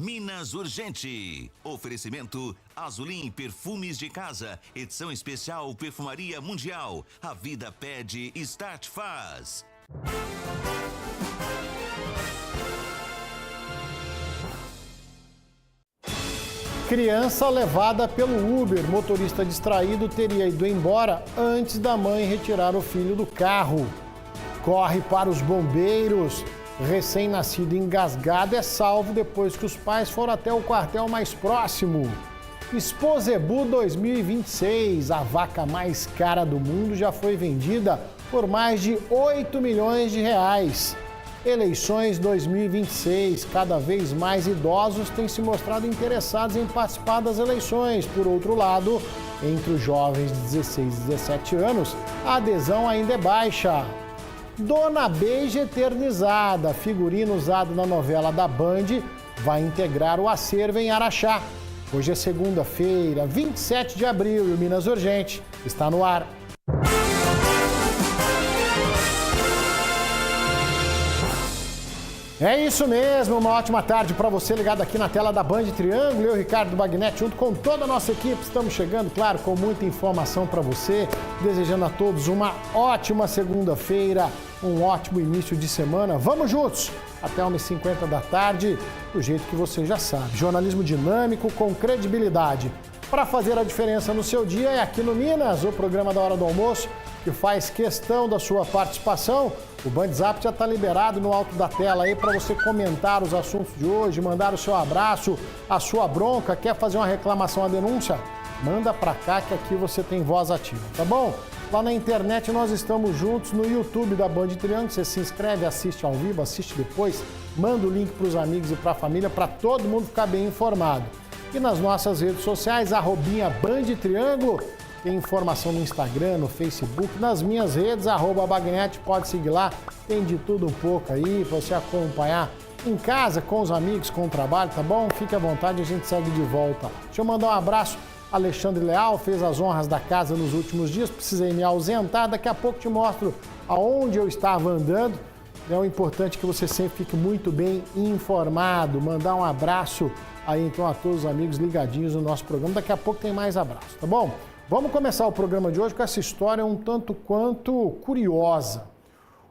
Minas Urgente. Oferecimento Azulim Perfumes de Casa. Edição especial Perfumaria Mundial. A vida pede, Start faz. Criança levada pelo Uber. Motorista distraído teria ido embora antes da mãe retirar o filho do carro. Corre para os bombeiros. Recém-nascido engasgado é salvo depois que os pais foram até o quartel mais próximo. Exposebu 2026, a vaca mais cara do mundo, já foi vendida por mais de 8 milhões de reais. Eleições 2026, cada vez mais idosos têm se mostrado interessados em participar das eleições. Por outro lado, entre os jovens de 16 e 17 anos, a adesão ainda é baixa. Dona Beija eternizada, figurino usado na novela da Band, vai integrar o acervo em Araxá. Hoje é segunda-feira, 27 de abril, e o Minas Urgente está no ar. É isso mesmo, uma ótima tarde para você ligado aqui na tela da Band Triângulo. Eu, Ricardo Bagnetti, junto com toda a nossa equipe, estamos chegando, claro, com muita informação para você, desejando a todos uma ótima segunda-feira, um ótimo início de semana. Vamos juntos até 1h50 da tarde, do jeito que você já sabe. Jornalismo dinâmico, com credibilidade. Para fazer a diferença no seu dia é aqui no Minas, o programa da hora do almoço, que faz questão da sua participação. O BandZap já está liberado no alto da tela aí para você comentar os assuntos de hoje, mandar o seu abraço, a sua bronca. Quer fazer uma reclamação, a denúncia? Manda para cá que aqui você tem voz ativa, tá bom? Lá na internet nós estamos juntos no YouTube da Band Triângulo. Você se inscreve, assiste ao vivo, assiste depois, manda o link para os amigos e para a família, para todo mundo ficar bem informado. E nas nossas redes sociais, @Band Triângulo. Tem informação no Instagram, no Facebook, nas minhas redes, @Bagnetti, pode seguir lá. Tem de tudo um pouco aí para você acompanhar em casa, com os amigos, com o trabalho, tá bom? Fique à vontade, a gente segue de volta. Deixa eu mandar um abraço. Alexandre Leal fez as honras da casa nos últimos dias, precisei me ausentar. Daqui a pouco te mostro aonde eu estava andando. É o importante que você sempre fique muito bem informado. Mandar um abraço aí então a todos os amigos ligadinhos no nosso programa. Daqui a pouco tem mais abraço, tá bom? Vamos começar o programa de hoje com essa história um tanto quanto curiosa.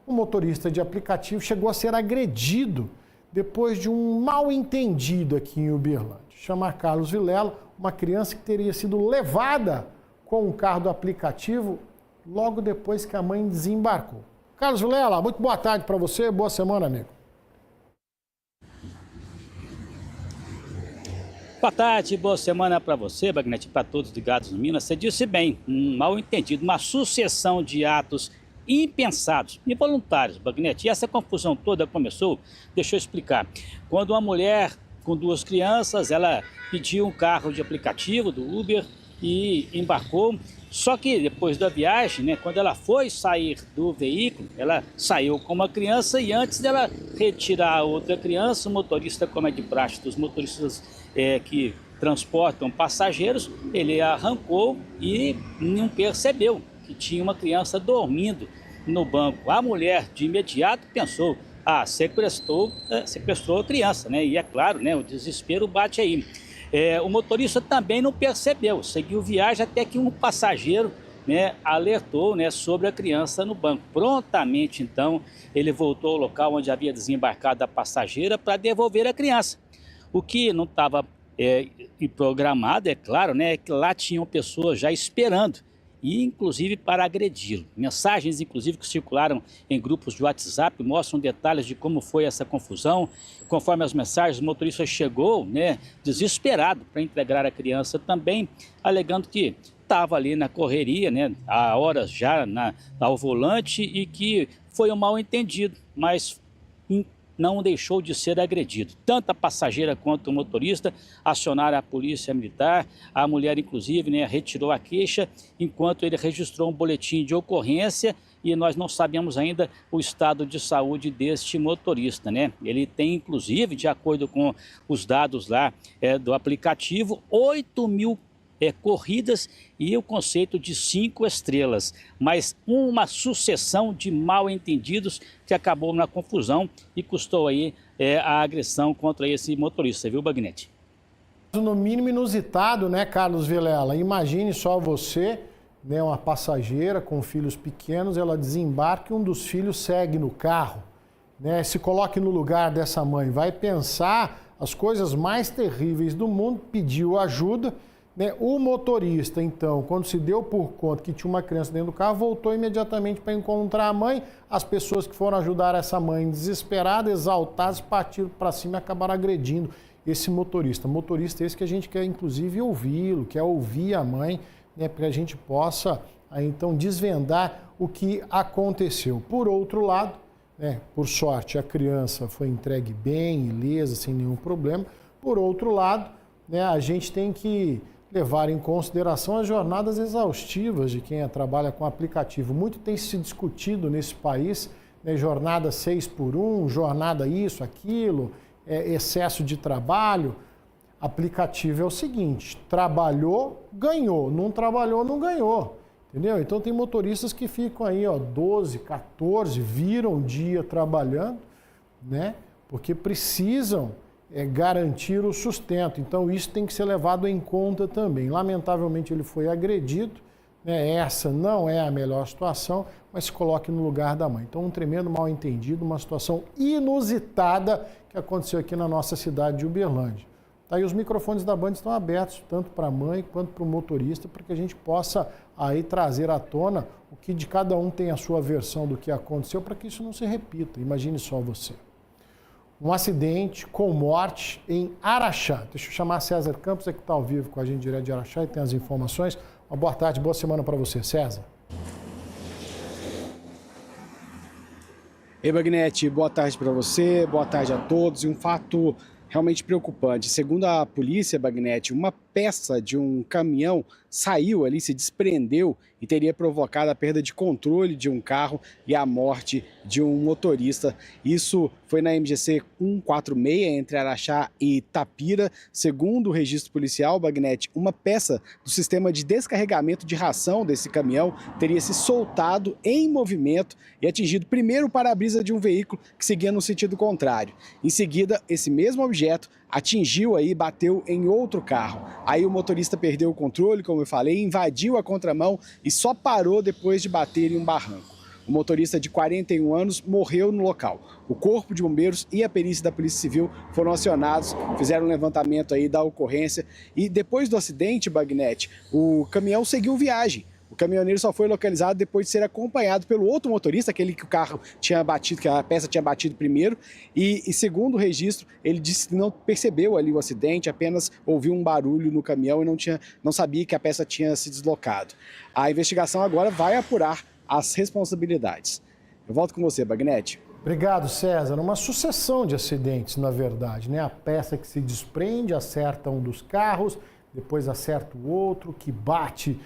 Um motorista de aplicativo chegou a ser agredido depois de um mal-entendido aqui em Uberlândia. Chama Carlos Vilela, uma criança que teria sido levada com um carro do aplicativo logo depois que a mãe desembarcou. Carlos Vilela, muito boa tarde para você, boa semana, amigo. Boa tarde, boa semana para você, Bagnetti, para todos ligados no Minas. Você disse bem, um mal-entendido, uma sucessão de atos impensados, involuntários, Bagnetti. E essa confusão toda começou, deixa eu explicar. Quando uma mulher com 2 crianças, ela pediu um carro de aplicativo do Uber e embarcou. Só que depois da viagem, né, quando ela foi sair do veículo, ela saiu com uma criança e antes dela retirar a outra criança, o motorista, como é de praxe dos motoristas que transportam passageiros, ele arrancou e não percebeu que tinha uma criança dormindo no banco. A mulher de imediato pensou, sequestrou a criança, né? E é claro, né, o desespero bate aí. O motorista também não percebeu, seguiu viagem até que um passageiro, né, alertou, né, sobre a criança no banco. Prontamente, então, ele voltou ao local onde havia desembarcado a passageira para devolver a criança. O que não estava programado, é claro, né, é que lá tinham pessoas já esperando, e inclusive para agredi-lo. Mensagens, inclusive, que circularam em grupos de WhatsApp mostram detalhes de como foi essa confusão. Conforme as mensagens, o motorista chegou, né, desesperado para entregar a criança também, alegando que estava ali na correria, né, há horas já ao volante e que foi um mal-entendido, mas não deixou de ser agredido. Tanto a passageira quanto o motorista acionaram a polícia militar. A mulher, inclusive, né, retirou a queixa, enquanto ele registrou um boletim de ocorrência e nós não sabemos ainda o estado de saúde deste motorista, né? Ele tem, inclusive, de acordo com os dados lá do aplicativo, 8 mil corridas e o conceito de 5 estrelas, mas uma sucessão de mal entendidos que acabou na confusão e custou aí a agressão contra esse motorista, viu, Bagnetti? No mínimo inusitado, né, Carlos Vilela? Imagine só você, né, uma passageira com filhos pequenos, ela desembarca e um dos filhos segue no carro, né? Se coloque no lugar dessa mãe, vai pensar as coisas mais terríveis do mundo, pediu ajuda, né? O motorista, então, quando se deu por conta que tinha uma criança dentro do carro, voltou imediatamente para encontrar a mãe. As pessoas que foram ajudar essa mãe, desesperadas, exaltadas, partiram para cima e acabaram agredindo esse motorista. Motorista esse que a gente quer, inclusive, ouvi-lo, quer ouvir a mãe, né, para que a gente possa, aí, então, desvendar o que aconteceu. Por outro lado, né, por sorte, a criança foi entregue bem, ilesa, sem nenhum problema. Por outro lado, né, a gente tem que levar em consideração as jornadas exaustivas de quem trabalha com aplicativo. Muito tem se discutido nesse país, né, jornada 6x1, jornada isso, aquilo, excesso de trabalho. Aplicativo é o seguinte, trabalhou, ganhou, não trabalhou, não ganhou. Entendeu? Então tem motoristas que ficam aí, 12, 14, viram o dia trabalhando, né? Porque precisam garantir o sustento. Então isso tem que ser levado em conta também. Lamentavelmente ele foi agredido, né? Essa não é a melhor situação, mas se coloque no lugar da mãe. Então um tremendo mal-entendido, uma situação inusitada que aconteceu aqui na nossa cidade de Uberlândia. Tá, e os microfones da Band estão abertos, tanto para a mãe quanto para o motorista, para que a gente possa aí trazer à tona o que de cada um tem a sua versão do que aconteceu, para que isso não se repita. Imagine só você. Um acidente com morte em Araxá. Deixa eu chamar César Campos, que está ao vivo com a gente direto de Araxá e tem as informações. Uma boa tarde, boa semana para você, César. Ei, Bagnetti, boa tarde para você, boa tarde a todos. E um fato realmente preocupante. Segundo a polícia, Bagnetti, uma peça de um caminhão saiu ali, se desprendeu e teria provocado a perda de controle de um carro e a morte de um motorista. Isso foi na MGC 146, entre Araxá e Tapira. Segundo o registro policial, Bagnetti, uma peça do sistema de descarregamento de ração desse caminhão teria se soltado em movimento e atingido primeiro o para-brisa de um veículo que seguia no sentido contrário. Em seguida, esse mesmo objeto atingiu aí, bateu em outro carro. Aí o motorista perdeu o controle, como eu falei, invadiu a contramão e só parou depois de bater em um barranco. O motorista de 41 anos morreu no local. O Corpo de Bombeiros e a perícia da Polícia Civil foram acionados, fizeram um levantamento aí da ocorrência e depois do acidente, Bagnetti, o caminhão seguiu viagem. O caminhoneiro só foi localizado depois de ser acompanhado pelo outro motorista, aquele que o carro tinha batido, que a peça tinha batido primeiro. E segundo o registro, ele disse que não percebeu ali o acidente, apenas ouviu um barulho no caminhão e não sabia que a peça tinha se deslocado. A investigação agora vai apurar as responsabilidades. Eu volto com você, Bagnetti. Obrigado, César. Uma sucessão de acidentes, na verdade, né? A peça que se desprende, acerta um dos carros, depois acerta o outro, que bate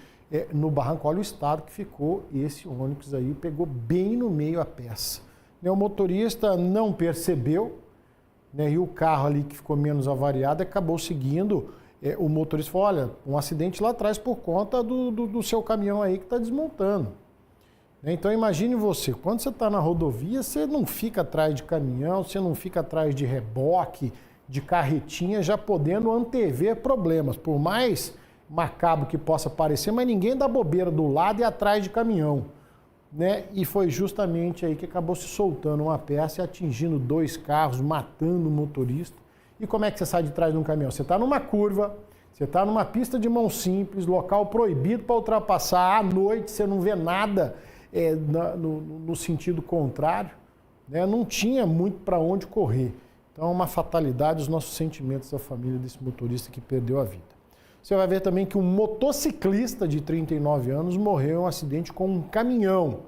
no barranco. Olha o estado que ficou esse ônibus aí, pegou bem no meio a peça. O motorista não percebeu, né, e o carro ali que ficou menos avariado acabou seguindo. O motorista falou, olha, um acidente lá atrás por conta do seu caminhão aí que está desmontando. Então imagine você, quando você está na rodovia, você não fica atrás de caminhão, você não fica atrás de reboque, de carretinha, já podendo antever problemas, por mais macabro que possa parecer, mas ninguém dá bobeira do lado e atrás de caminhão, né? E foi justamente aí que acabou se soltando uma peça e atingindo 2 carros, matando o motorista. E como é que você sai de trás de um caminhão? Você está numa curva, você está numa pista de mão simples, local proibido para ultrapassar, à noite você não vê nada no sentido contrário, né? Não tinha muito para onde correr. Então é uma fatalidade, os nossos sentimentos da família desse motorista que perdeu a vida. Você vai ver também que um motociclista de 39 anos morreu em um acidente com um caminhão.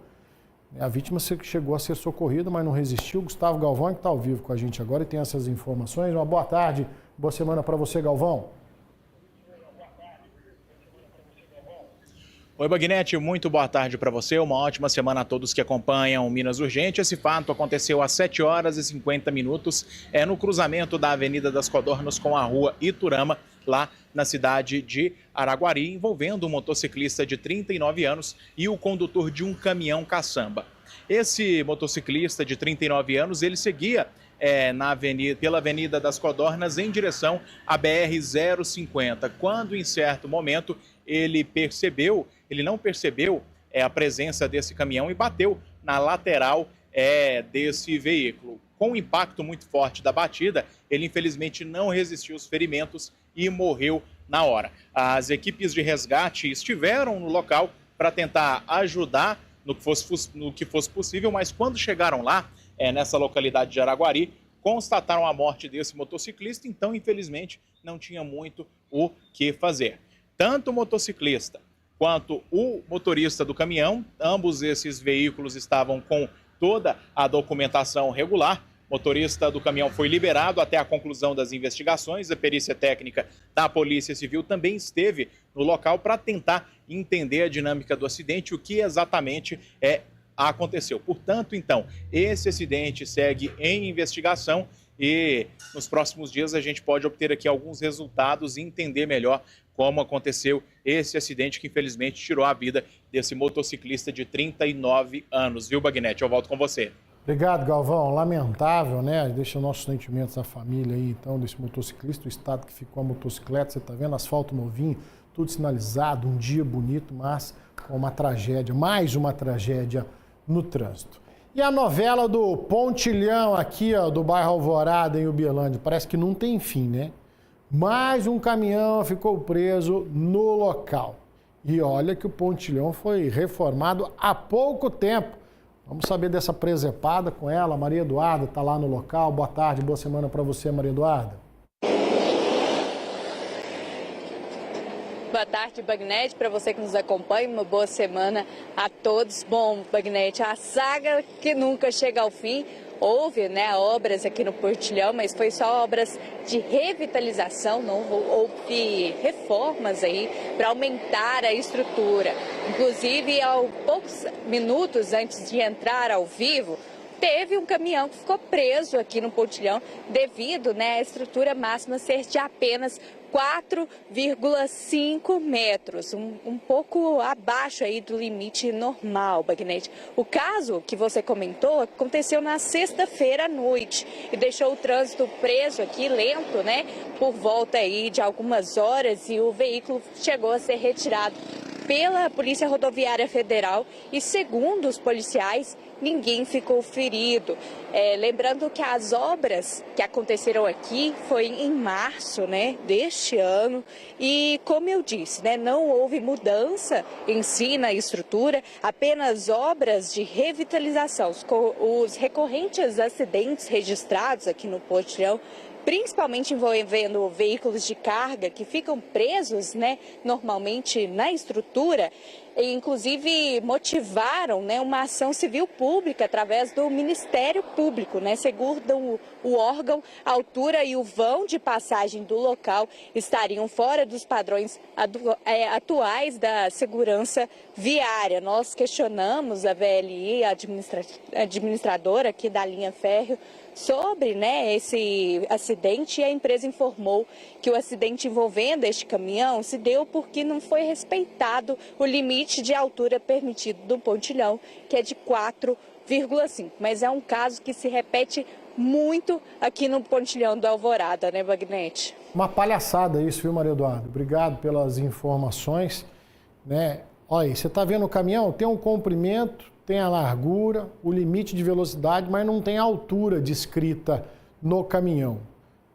A vítima chegou a ser socorrida, mas não resistiu. Gustavo Galvão, que está ao vivo com a gente agora e tem essas informações. Uma boa tarde, boa semana para você, Galvão. Oi, Bagnetti, muito boa tarde para você, uma ótima semana a todos que acompanham Minas Urgente. Esse fato aconteceu às 7h50 no cruzamento da Avenida das Codornas com a rua Iturama, lá na cidade de Araguari, envolvendo um motociclista de 39 anos e o condutor de um caminhão caçamba. Esse motociclista de 39 anos, ele seguia pela Avenida das Codornas em direção à BR-050, quando em certo momento ele não percebeu a presença desse caminhão e bateu na lateral desse veículo. Com o impacto muito forte da batida, ele infelizmente não resistiu aos ferimentos e morreu na hora. As equipes de resgate estiveram no local para tentar ajudar no que fosse possível, mas quando chegaram lá, nessa localidade de Araguari, constataram a morte desse motociclista, então infelizmente não tinha muito o que fazer. Tanto o motociclista quanto o motorista do caminhão, ambos esses veículos estavam com toda a documentação regular. O motorista do caminhão foi liberado até a conclusão das investigações. A perícia técnica da Polícia Civil também esteve no local para tentar entender a dinâmica do acidente, o que exatamente aconteceu. Portanto, então, esse acidente segue em investigação e nos próximos dias a gente pode obter aqui alguns resultados e entender melhor como aconteceu esse acidente que infelizmente tirou a vida desse motociclista de 39 anos. Viu, Bagnetti? Eu volto com você. Obrigado, Galvão. Lamentável, né? Deixa nossos sentimentos à família aí, então, desse motociclista, o estado que ficou a motocicleta, você tá vendo, asfalto novinho, tudo sinalizado, um dia bonito, mas com uma tragédia, mais uma tragédia no trânsito. E a novela do Pontilhão aqui, ó, do bairro Alvorada, em Uberlândia, parece que não tem fim, né? Mais um caminhão ficou preso no local. E olha que o Pontilhão foi reformado há pouco tempo. Vamos saber dessa presepada com ela. Maria Eduarda está lá no local. Boa tarde, boa semana para você, Maria Eduarda. Boa tarde, Bagnetti, para você que nos acompanha, uma boa semana a todos. Bom, Bagnetti, a saga que nunca chega ao fim. Houve, né, obras aqui no Pontilhão, mas foi só obras de revitalização, não houve reformas aí para aumentar a estrutura. Inclusive, há poucos minutos antes de entrar ao vivo, teve um caminhão que ficou preso aqui no Pontilhão devido, né, à estrutura máxima ser de apenas 4,5 metros, um pouco abaixo aí do limite normal, Bagnetti. O caso que você comentou aconteceu na sexta-feira à noite e deixou o trânsito preso aqui, lento, né, por volta aí de algumas horas, e o veículo chegou a ser retirado pela Polícia Rodoviária Federal e, segundo os policiais, ninguém ficou ferido. Lembrando que as obras que aconteceram aqui foi em março, né, deste ano, e como eu disse, né, não houve mudança em si na estrutura, apenas obras de revitalização. Os recorrentes acidentes registrados aqui no Pontilhão, principalmente envolvendo veículos de carga que ficam presos, né, normalmente na estrutura, e inclusive motivaram, né, uma ação civil pública através do Ministério Público, né, segundo o órgão, a altura e o vão de passagem do local estariam fora dos padrões atuais da segurança viária. Nós questionamos a VLI, a administradora aqui da linha férrea, sobre, né, esse acidente, e a empresa informou que o acidente envolvendo este caminhão se deu porque não foi respeitado o limite de altura permitido do pontilhão, que é de 4,5. Mas é um caso que se repete muito aqui no Pontilhão do Alvorada, né, Bagnetti? Uma palhaçada isso, viu, Maria Eduarda? Obrigado pelas informações, né? Olha, você está vendo o caminhão? Tem um comprimento, tem a largura, o limite de velocidade, mas não tem a altura descrita no caminhão.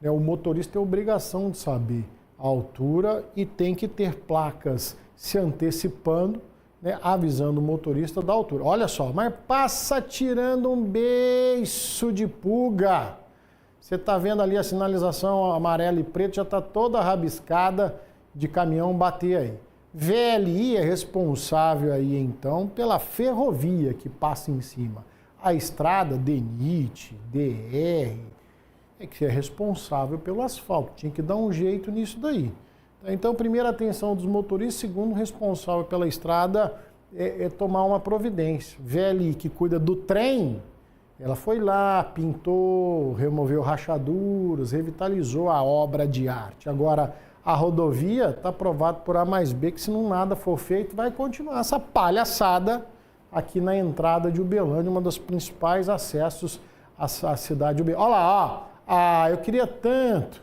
O motorista tem a obrigação de saber a altura e tem que ter placas se antecipando, né, avisando o motorista da altura. Olha só, mas passa tirando um beiço de pulga. Você está vendo ali a sinalização amarela e preta, já está toda rabiscada de caminhão bater aí. VLI é responsável aí, então, pela ferrovia que passa em cima. A estrada, DENIT, DR, é que é responsável pelo asfalto. Tinha que dar um jeito nisso daí. Então, primeira atenção dos motoristas, segundo, responsável pela estrada é tomar uma providência. VLI, que cuida do trem, ela foi lá, pintou, removeu rachaduras, revitalizou a obra de arte. Agora, a rodovia está provado por A mais B que se não nada for feito, vai continuar essa palhaçada aqui na entrada de Uberlândia, uma dos principais acessos à cidade de Uberlândia. Olha lá, ó. Eu queria tanto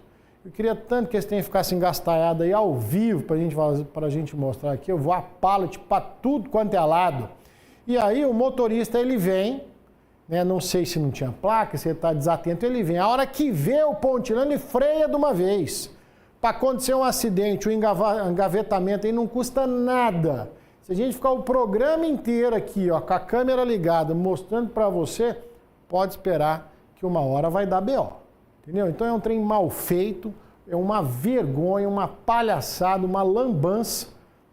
que esse trem ficasse engastalhado aí ao vivo pra gente mostrar aqui. Eu vou a pallet para tudo quanto é lado. E aí o motorista, ele vem, né, não sei se não tinha placa, se ele está desatento, ele vem. A hora que vê o pontilhão, ele freia de uma vez. Para acontecer um acidente, um engavetamento aí não custa nada. Se a gente ficar o programa inteiro aqui, ó, com a câmera ligada, mostrando para você, pode esperar que uma hora vai dar BO. Entendeu? Então é um trem mal feito, é uma vergonha, uma palhaçada, uma lambança,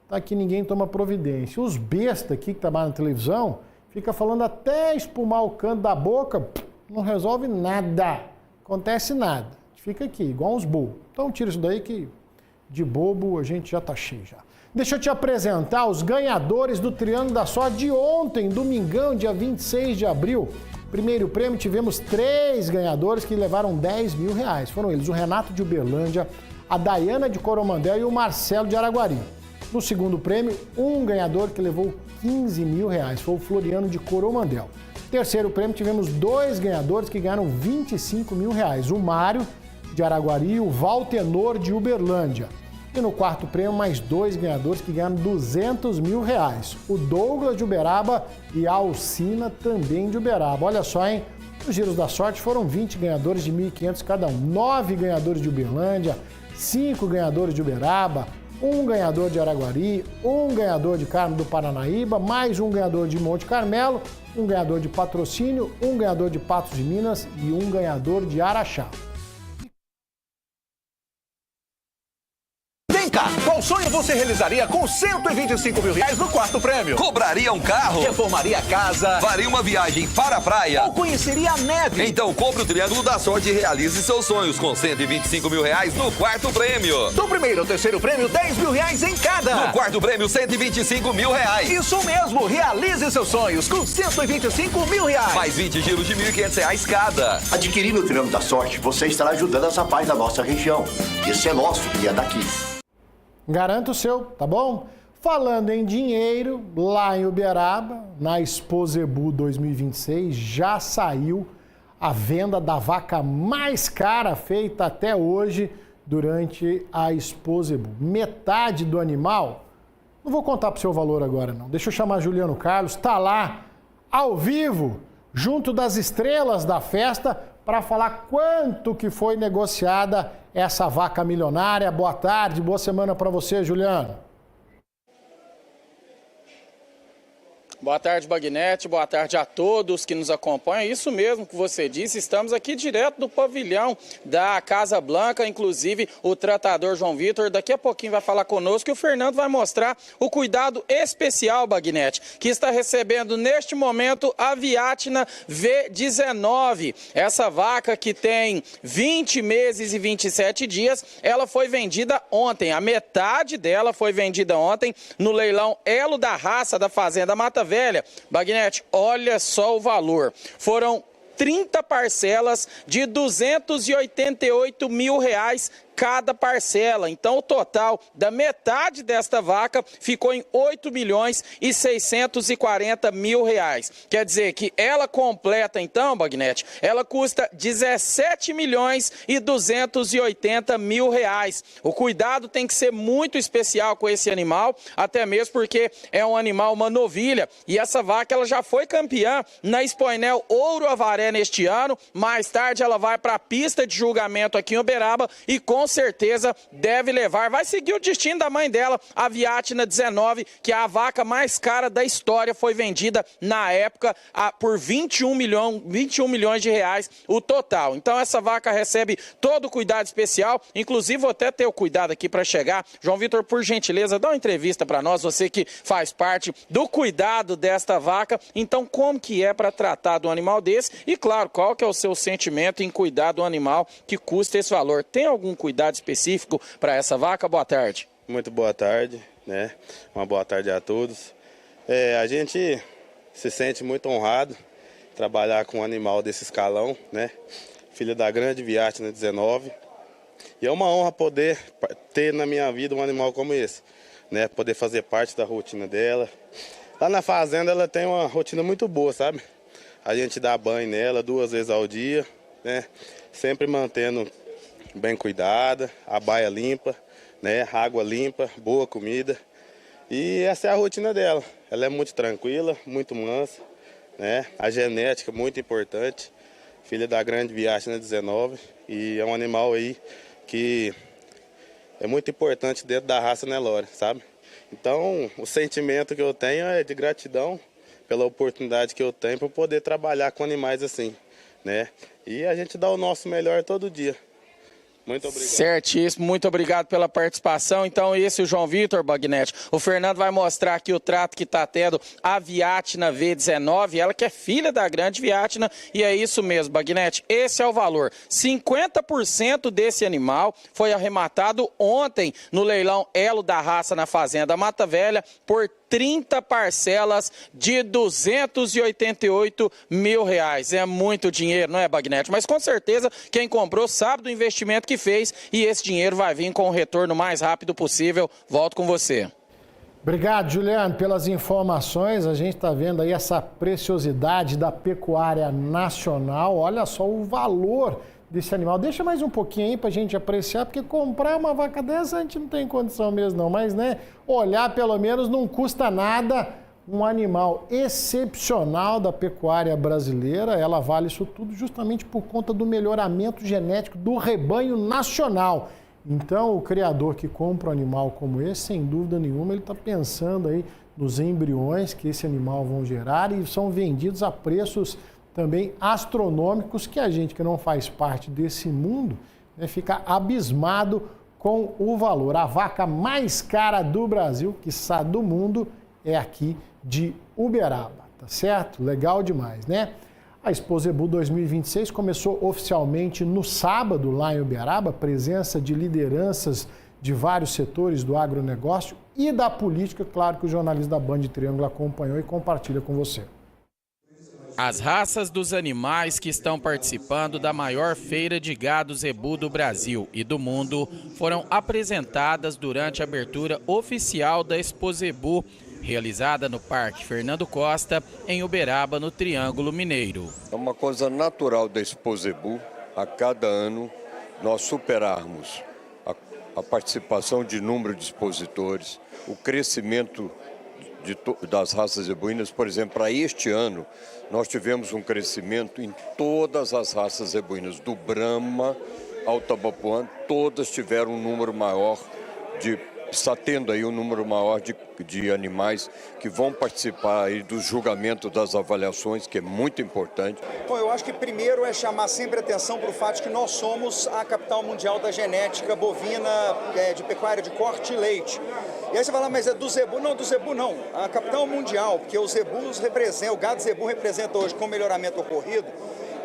tá, que ninguém toma providência. Os bestas aqui que trabalham na televisão, fica falando até espumar o canto da boca, não resolve nada, acontece nada. Fica aqui, igual uns bobos. Então tira isso daí que de bobo a gente já tá cheio já. Deixa eu te apresentar os ganhadores do Triângulo da Sorte de ontem, domingão, dia 26 de abril. Primeiro prêmio, tivemos 3 ganhadores que levaram 10 mil reais. Foram eles, o Renato de Uberlândia, a Daiana de Coromandel e o Marcelo de Araguari. No segundo prêmio, um ganhador que levou 15 mil reais, foi o Floriano de Coromandel. Terceiro prêmio, tivemos 2 ganhadores que ganharam 25 mil reais, o Mário de Araguari e o Valtenor de Uberlândia. E no quarto prêmio, mais 2 ganhadores que ganharam 200 mil reais, o Douglas de Uberaba e a Alcina também de Uberaba. Olha só, hein? Os giros da sorte foram 20 ganhadores de 1.500 cada um, 9 ganhadores de Uberlândia, 5 ganhadores de Uberaba, 1 ganhador de Araguari, 1 ganhador de Carmo do Paranaíba, mais 1 ganhador de Monte Carmelo, 1 ganhador de Patrocínio, 1 ganhador de Patos de Minas e 1 ganhador de Araxá. Qual sonho você realizaria com 125 mil reais no quarto prêmio? Cobraria um carro? Reformaria a casa? Faria uma viagem para a praia? Ou conheceria a neve? Então compre o Triângulo da Sorte e realize seus sonhos com 125 mil reais no quarto prêmio. Do primeiro ao terceiro prêmio, 10 mil reais em cada. No quarto prêmio, 125 mil reais. Isso mesmo, realize seus sonhos com 125 mil reais. Mais 20 giros de 1.500 reais cada. Adquirindo o Triângulo da Sorte, você estará ajudando essa paz da nossa região. Esse é nosso e é daqui. Garanta o seu, tá bom? Falando em dinheiro, lá em Uberaba, na Expo Zebu 2026, já saiu a venda da vaca mais cara feita até hoje durante a Expo Zebu. Metade do animal, não vou contar para o seu valor agora não, deixa eu chamar Juliano Carlos, está lá ao vivo, junto das estrelas da festa, para falar quanto que foi negociada essa vaca milionária. Boa tarde, boa semana para você, Juliano. Boa tarde, Bagnete. Boa tarde a todos que nos acompanham. Isso mesmo que você disse, estamos aqui direto do pavilhão da Casa Blanca, inclusive o tratador João Vitor daqui a pouquinho vai falar conosco e o Fernando vai mostrar o cuidado especial, Bagnete, que está recebendo neste momento a Viatina V19. Essa vaca que tem 20 meses e 27 dias, ela foi vendida ontem. A metade dela foi vendida ontem no leilão Elo da Raça da Fazenda Mata Velha. Bagnete, olha só o valor. Foram 30 parcelas de 288 mil reais cada parcela. Então o total da metade desta vaca ficou em 8 milhões e 640 mil reais. Quer dizer que ela completa então, Bagnete, ela custa 17 milhões e 280 mil reais. O cuidado tem que ser muito especial com esse animal, até mesmo porque é um animal, uma novilha, e essa vaca ela já foi campeã na Expoinel Ouro Avaré neste ano. Mais tarde ela vai para a pista de julgamento aqui em Uberaba e com certeza deve levar, vai seguir o destino da mãe dela, a Viatina 19, que é a vaca mais cara da história, foi vendida na época por 21 milhões de reais o total. Então essa vaca recebe todo o cuidado especial, inclusive vou até ter o cuidado aqui para chegar. João Vitor, por gentileza, dá uma entrevista para nós, você que faz parte do cuidado desta vaca. Então como que é para tratar do animal desse e claro, qual que é o seu sentimento em cuidar do animal que custa esse valor? Tem algum cuidado específico para essa vaca? Boa tarde. Muito boa tarde, né? Uma boa tarde a todos. A gente se sente muito honrado trabalhar com um animal desse escalão, né? Filho da grande Viatina 19. E é uma honra poder ter na minha vida um animal como esse, né? Poder fazer parte da rotina dela. Lá na fazenda ela tem uma rotina muito boa, sabe? A gente dá banho nela 2 vezes ao dia, né? Sempre mantendo bem cuidada, a baia limpa, né? Água limpa, boa comida. E essa é a rotina dela. Ela é muito tranquila, muito mansa, né? A genética muito importante. Filha da grande Viatina 19 e é um animal aí que é muito importante dentro da raça Nelore, sabe? Então, o sentimento que eu tenho é de gratidão pela oportunidade que eu tenho para poder trabalhar com animais assim, né? E a gente dá o nosso melhor todo dia. Muito obrigado. Certíssimo, muito obrigado pela participação. Então, esse é o João Vitor Bagnetti. O Fernando vai mostrar aqui o trato que está tendo a Viatina V19, ela que é filha da grande Viatina, e é isso mesmo, Bagnetti. Esse é o valor. 50% desse animal foi arrematado ontem no leilão Elo da Raça na Fazenda Mata Velha por 30 parcelas de R$288 mil. É muito dinheiro, não é, Bagnetti? Mas com certeza quem comprou sabe do investimento que fez e esse dinheiro vai vir com o retorno mais rápido possível. Volto com você. Obrigado, Juliano, pelas informações. A gente está vendo aí essa preciosidade da pecuária nacional. Olha só o valor desse animal. Deixa mais um pouquinho aí para a gente apreciar, porque comprar uma vaca dessa a gente não tem condição mesmo não, mas né, olhar pelo menos não custa nada. Um animal excepcional da pecuária brasileira, ela vale isso tudo justamente por conta do melhoramento genético do rebanho nacional. Então, o criador que compra um animal como esse, sem dúvida nenhuma, ele está pensando aí nos embriões que esse animal vão gerar e são vendidos a preços também astronômicos que a gente que não faz parte desse mundo, né, fica abismado com o valor. A vaca mais cara do Brasil, quiçá do mundo, é aqui de Uberaba, tá certo? Legal demais, né? A Expo Zebu 2026 começou oficialmente no sábado lá em Uberaba, presença de lideranças de vários setores do agronegócio e da política, claro que o jornalista da Band Triângulo acompanhou e compartilha com você. As raças dos animais que estão participando da maior feira de gado zebu do Brasil e do mundo foram apresentadas durante a abertura oficial da Expo Zebu, realizada no Parque Fernando Costa, em Uberaba, no Triângulo Mineiro. É uma coisa natural da Expo Zebu, a cada ano nós superarmos a participação de número de expositores, o crescimento das raças zebuínas. Por exemplo, para este ano, nós tivemos um crescimento em todas as raças zebuínas, do Brahma ao Tabapuã, todas tiveram um número maior está tendo aí um número maior de animais que vão participar aí do julgamento das avaliações, que é muito importante. Bom, eu acho que primeiro é chamar sempre atenção para o fato de que nós somos a capital mundial da genética bovina de pecuária de corte e leite. E aí você fala, mas é do zebu? Não, do zebu não. A capital mundial, porque os zebus representam, o gado zebu representa hoje, com o melhoramento ocorrido,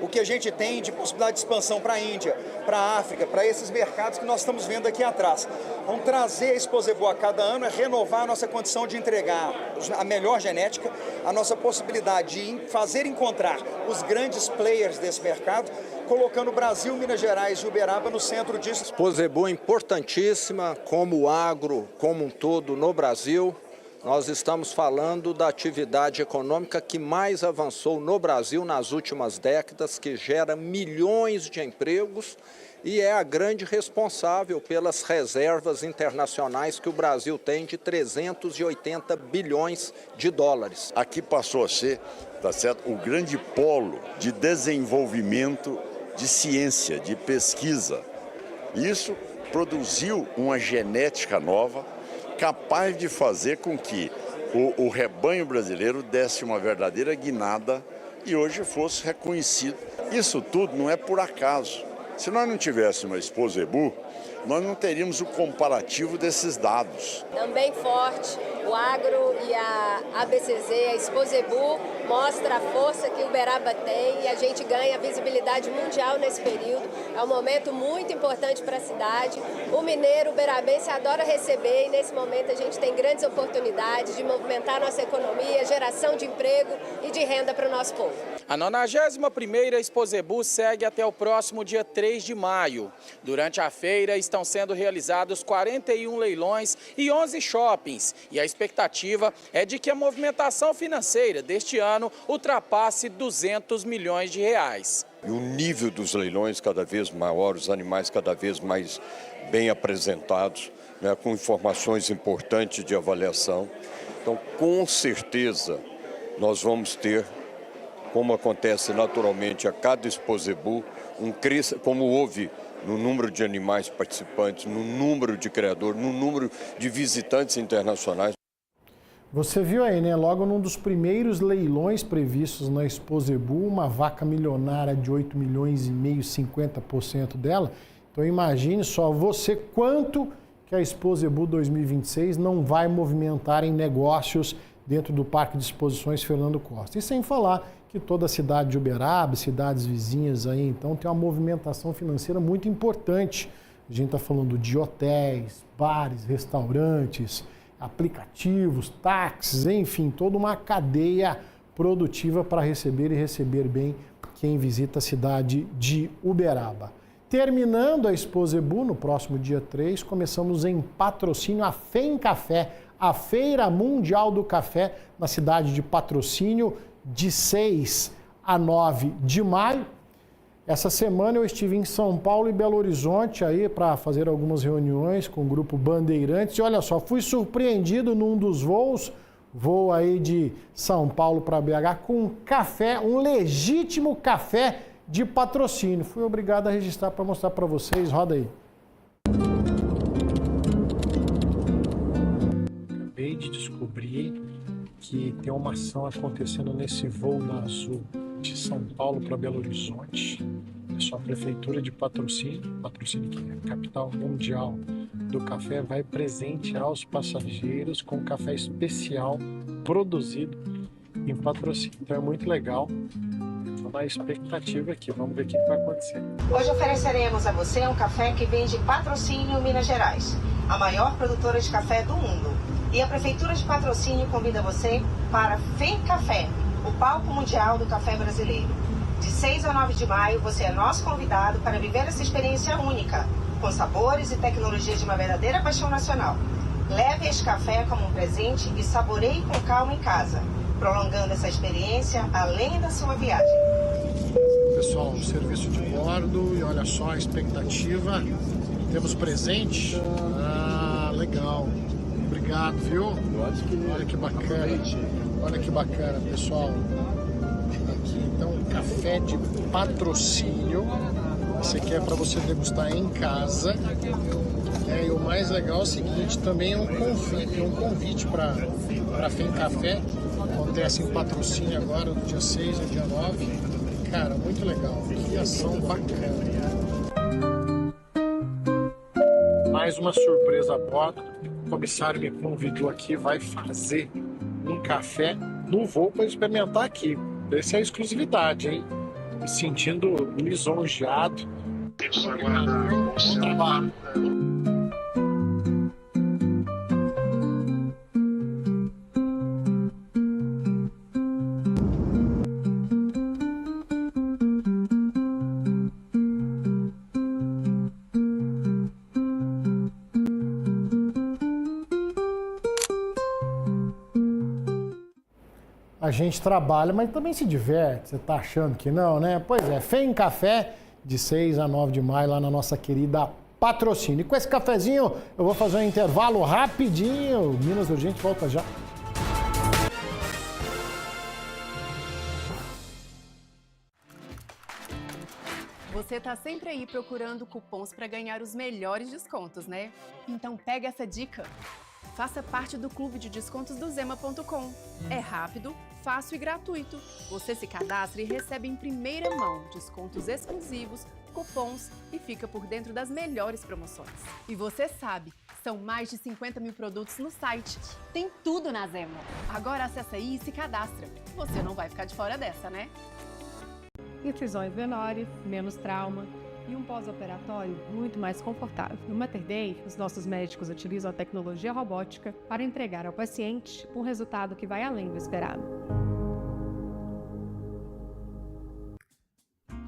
o que a gente tem de possibilidade de expansão para a Índia, para a África, para esses mercados que nós estamos vendo aqui atrás. Então, trazer a Expo Zebu a cada ano é renovar a nossa condição de entregar a melhor genética, a nossa possibilidade de fazer encontrar os grandes players desse mercado, colocando o Brasil, Minas Gerais e Uberaba no centro disso. A Expo Zebu é importantíssima, como o agro como um todo no Brasil. Nós estamos falando da atividade econômica que mais avançou no Brasil nas últimas décadas, que gera milhões de empregos e é a grande responsável pelas reservas internacionais que o Brasil tem de 380 bilhões de dólares. Aqui passou a ser, tá certo, o grande polo de desenvolvimento de ciência, de pesquisa. Isso produziu uma genética nova, capaz de fazer com que o rebanho brasileiro desse uma verdadeira guinada e hoje fosse reconhecido. Isso tudo não é por acaso. Se nós não tivéssemos uma Expo Zebu, nós não teríamos o comparativo desses dados. Também forte, o agro e a ABCZ, a Expo Zebu, mostra a força que Uberaba tem e a gente ganha visibilidade mundial nesse período. É um momento muito importante para a cidade. O mineiro uberabense adora receber e nesse momento a gente tem grandes oportunidades de movimentar nossa economia, geração de emprego e de renda para o nosso povo. A 91ª Exposebu segue até o próximo dia 3 de maio. Durante a feira estão sendo realizados 41 leilões e 11 shoppings. E a expectativa é de que a movimentação financeira deste ano ultrapasse 200 milhões de reais. E o nível dos leilões cada vez maior, os animais cada vez mais bem apresentados, né, com informações importantes de avaliação. Então, com certeza, nós vamos ter, como acontece naturalmente a cada Exposebu, como houve no número de animais participantes, no número de criadores, no número de visitantes internacionais. Você viu aí, né? Logo num dos primeiros leilões previstos na Exposebu, uma vaca milionária de 8 milhões e meio, 50% dela. Então imagine só você quanto que a Exposebu 2026 não vai movimentar em negócios dentro do Parque de Exposições Fernando Costa. E sem falar que toda a cidade de Uberaba, cidades vizinhas aí, então tem uma movimentação financeira muito importante. A gente está falando de hotéis, bares, restaurantes, aplicativos, táxis, enfim, toda uma cadeia produtiva para receber e receber bem quem visita a cidade de Uberaba. Terminando a Exposebu, no próximo dia 3, começamos em Patrocínio a FEM Café, a Feira Mundial do Café, na cidade de Patrocínio, de 6 a 9 de maio. Essa semana eu estive em São Paulo e Belo Horizonte aí para fazer algumas reuniões com o grupo Bandeirantes. E olha só, fui surpreendido num dos voos, voo aí de São Paulo para BH, com um café, um legítimo café de Patrocínio. Fui obrigado a registrar para mostrar para vocês. Roda aí. Acabei de descobrir que tem uma ação acontecendo nesse voo da Azul de São Paulo para Belo Horizonte. É só a Prefeitura de Patrocínio, que é a capital mundial do café, vai presentear os passageiros com café especial produzido em Patrocínio. Então é muito legal. Estou na expectativa aqui, vamos ver o que vai acontecer. Hoje ofereceremos a você um café que vem de Patrocínio, Minas Gerais, a maior produtora de café do mundo. E a Prefeitura de Patrocínio convida você para FEM Café, o palco mundial do café brasileiro. De 6 a 9 de maio, você é nosso convidado para viver essa experiência única, com sabores e tecnologia de uma verdadeira paixão nacional. Leve este café como um presente e saboreie com calma em casa, prolongando essa experiência além da sua viagem. Pessoal, o serviço de bordo e olha só a expectativa. Temos presente? Ah, legal. Obrigado, viu? Olha que bacana. Olha que bacana, pessoal. Aqui então, café de Patrocínio. Esse aqui é para você degustar em casa. E o mais legal é o seguinte, também é um convite para FEM Café. Acontece em Patrocínio agora, no dia 6 e dia 9. Cara, muito legal. Que ação bacana. Mais uma surpresa a bordo. O comissário me convidou aqui, vai fazer um café no voo para experimentar aqui. Essa é a exclusividade, hein? Me sentindo lisonjeado. Bom trabalho. A gente trabalha, mas também se diverte. Você tá achando que não, né? Pois é, FEM Café, de 6 a 9 de maio, lá na nossa querida Patrocínio. E com esse cafezinho, eu vou fazer um intervalo rapidinho. Minas Urgente volta já. Você tá sempre aí procurando cupons para ganhar os melhores descontos, né? Então pega essa dica. Faça parte do clube de descontos do Zema.com. É rápido, fácil e gratuito. Você se cadastra e recebe em primeira mão descontos exclusivos, cupons e fica por dentro das melhores promoções. E você sabe, são mais de 50 mil produtos no site. Tem tudo na Zema. Agora acessa aí e se cadastra. Você não vai ficar de fora dessa, né? Incisões menores, menos trauma e um pós-operatório muito mais confortável. No Mater Dei, os nossos médicos utilizam a tecnologia robótica para entregar ao paciente um resultado que vai além do esperado.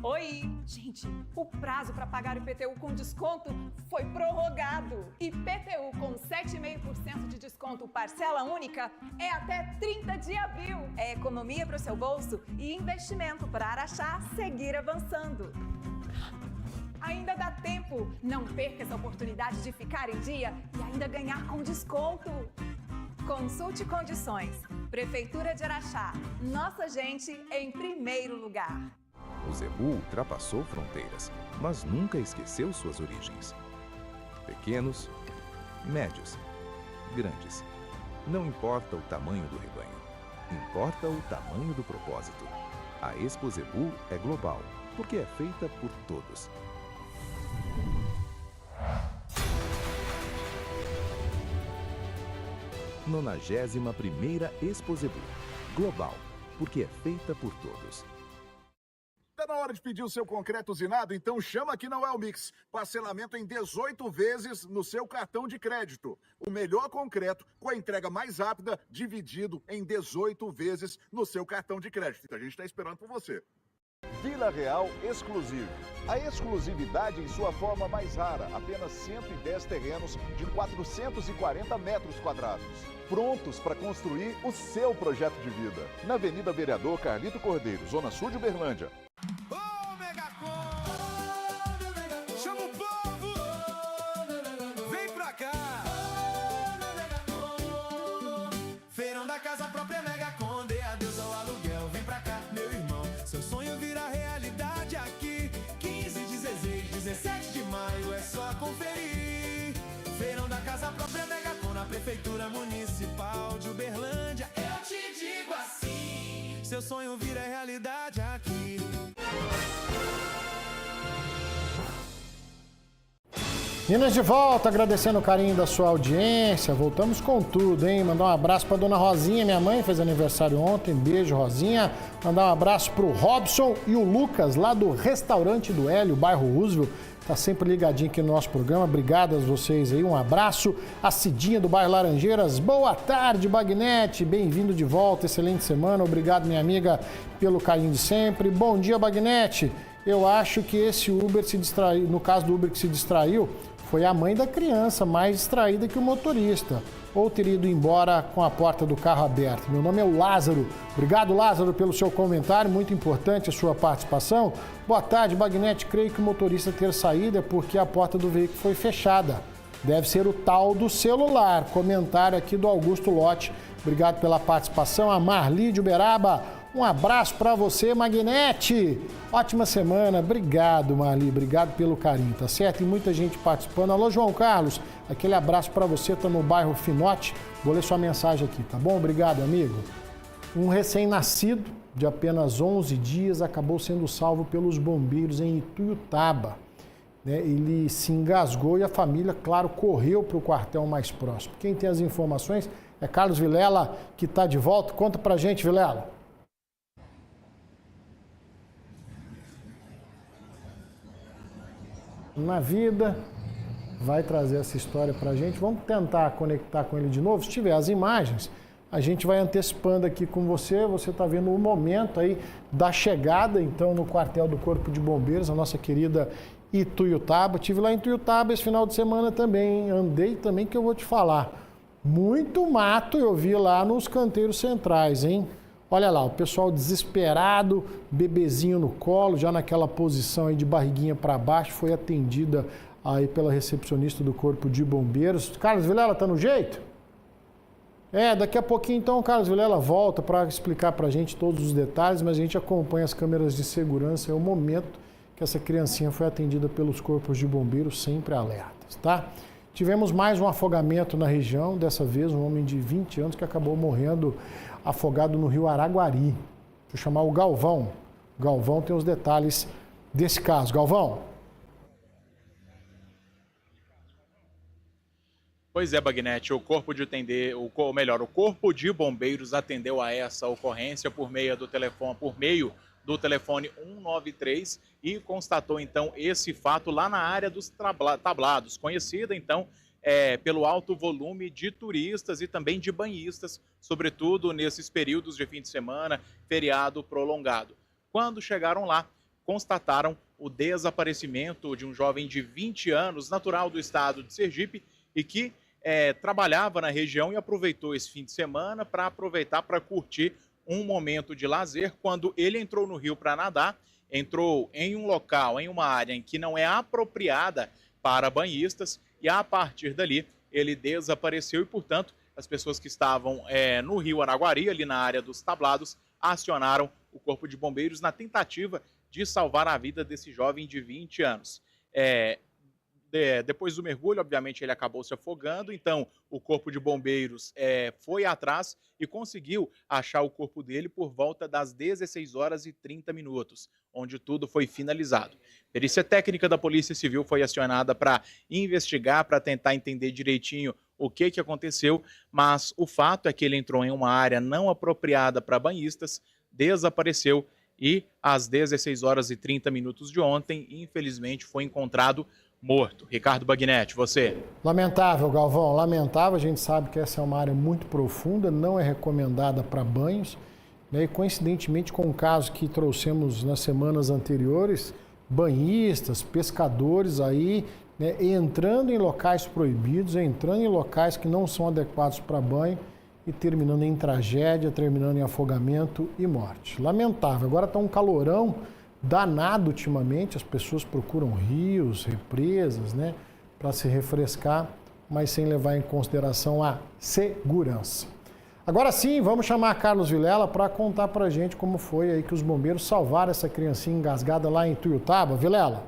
Oi! Gente, o prazo para pagar o IPTU com desconto foi prorrogado. IPTU com 7,5% de desconto parcela única é até 30 de abril. É economia para o seu bolso e investimento para Araxá seguir avançando. Ainda dá tempo! Não perca essa oportunidade de ficar em dia e ainda ganhar com desconto. Consulte condições. Prefeitura de Araxá. Nossa gente em primeiro lugar. O Zebu ultrapassou fronteiras, mas nunca esqueceu suas origens. Pequenos, médios, grandes. Não importa o tamanho do rebanho, importa o tamanho do propósito. A Expo Zebu é global, porque é feita por todos. Nonagésima primeira Expo Zebu, global, porque é feita por todos. Tá na hora de pedir o seu concreto usinado? Então chama aqui na Welmix. Parcelamento em 18 vezes no seu cartão de crédito. O melhor concreto com a entrega mais rápida, dividido em 18 vezes no seu cartão de crédito. A gente está esperando por você. Vila Real Exclusivo. A exclusividade em sua forma mais rara. Apenas 110 terrenos de 440 metros quadrados. Prontos para construir o seu projeto de vida. Na Avenida Vereador Carlito Cordeiro, Zona Sul de Uberlândia. Chama o povo, vem pra cá. Feirão da casa própria Megacon, dê adeus ao aluguel, vem pra cá, meu irmão. Seu sonho vira realidade aqui. 15, 16, 17 de maio é só conferir. Feirão da casa própria Megacon, na Prefeitura Municipal de Uberlândia. Eu te digo assim, seu sonho vira realidade aqui. Minas de volta, agradecendo o carinho da sua audiência. Voltamos com tudo, hein? Mandar um abraço para dona Rosinha, minha mãe, fez aniversário ontem. Beijo, Rosinha. Mandar um abraço pro Robson e o Lucas, lá do Restaurante do Hélio, bairro Roosevelt. Tá sempre ligadinho aqui no nosso programa. Obrigado a vocês aí, um abraço. A Cidinha do bairro Laranjeiras. Boa tarde, Bagnete. Bem-vindo de volta, excelente semana. Obrigado, minha amiga, pelo carinho de sempre. Bom dia, Bagnete. Eu acho que esse Uber se distraiu, no caso do Uber que se distraiu, foi a mãe da criança, mais distraída que o motorista. Ou teria ido embora com a porta do carro aberta. Meu nome é o Lázaro. Obrigado, Lázaro, pelo seu comentário. Muito importante a sua participação. Boa tarde, Bagnete. Creio que o motorista ter saído é porque a porta do veículo foi fechada. Deve ser o tal do celular. Comentário aqui do Augusto Lotti. Obrigado pela participação. A Marli de Uberaba. Um abraço para você, Magnete. Ótima semana. Obrigado, Marli. Obrigado pelo carinho, tá certo? E muita gente participando. Alô, João Carlos. Aquele abraço para você. Tô no bairro Finote. Vou ler sua mensagem aqui, tá bom? Obrigado, amigo. Um recém-nascido de apenas 11 dias acabou sendo salvo pelos bombeiros em Ituiutaba. Ele se engasgou e a família, claro, correu para o quartel mais próximo. Quem tem as informações é Carlos Vilela, que está de volta. Conta pra gente, Vilela. Na vida, vai trazer essa história para a gente. Vamos tentar conectar com ele de novo. Se tiver as imagens, a gente vai antecipando aqui com você. Você está vendo o momento aí da chegada, então, no quartel do Corpo de Bombeiros, a nossa querida Ituiutaba. Estive lá em Ituiutaba esse final de semana também, andei também, que eu vou te falar. Muito mato eu vi lá nos canteiros centrais, hein? Olha lá, o pessoal desesperado, bebezinho no colo, já naquela posição aí de barriguinha para baixo, foi atendida aí pela recepcionista do Corpo de Bombeiros. Carlos Vilela, tá no jeito? Daqui a pouquinho então o Carlos Vilela volta para explicar para a gente todos os detalhes, mas a gente acompanha as câmeras de segurança, é o momento que essa criancinha foi atendida pelos Corpos de Bombeiros, sempre alertas, tá? Tivemos mais um afogamento na região, dessa vez um homem de 20 anos que acabou morrendo afogado no rio Araguari. Deixa eu chamar o Galvão. O Galvão tem os detalhes desse caso. Galvão. Pois é, Bagnetti, o Corpo de Bombeiros atendeu a essa ocorrência por meio do telefone 193 e constatou então esse fato lá na área dos tablados, conhecida então pelo alto volume de turistas e também de banhistas, sobretudo nesses períodos de fim de semana, feriado prolongado. Quando chegaram lá, constataram o desaparecimento de um jovem de 20 anos, natural do estado de Sergipe, e que trabalhava na região e aproveitou esse fim de semana para curtir um momento de lazer. Quando ele entrou no rio para nadar, entrou em um local, em uma área em que não é apropriada para banhistas, e a partir dali ele desapareceu e, portanto, as pessoas que estavam no rio Araguari, ali na área dos tablados, acionaram o Corpo de Bombeiros na tentativa de salvar a vida desse jovem de 20 anos. Depois do mergulho, obviamente, ele acabou se afogando, então o Corpo de Bombeiros foi atrás e conseguiu achar o corpo dele por volta das 16 horas e 30 minutos, onde tudo foi finalizado. Perícia técnica da Polícia Civil foi acionada para investigar, para tentar entender direitinho o que aconteceu, mas o fato é que ele entrou em uma área não apropriada para banhistas, desapareceu e às 16 horas e 30 minutos de ontem, infelizmente, foi encontrado morto. Ricardo Bagnetti, você. Lamentável, Galvão, lamentável. A gente sabe que essa é uma área muito profunda, não é recomendada para banhos, né? E coincidentemente com o caso que trouxemos nas semanas anteriores, banhistas, pescadores aí, né, entrando em locais proibidos, entrando em locais que não são adequados para banho e terminando em tragédia, terminando em afogamento e morte. Lamentável. Agora está um calorão danado ultimamente, as pessoas procuram rios, represas, né, para se refrescar, mas sem levar em consideração a segurança. Agora sim, vamos chamar Carlos Vilela para contar para a gente como foi aí que os bombeiros salvaram essa criancinha engasgada lá em Tuiutaba. Vilela.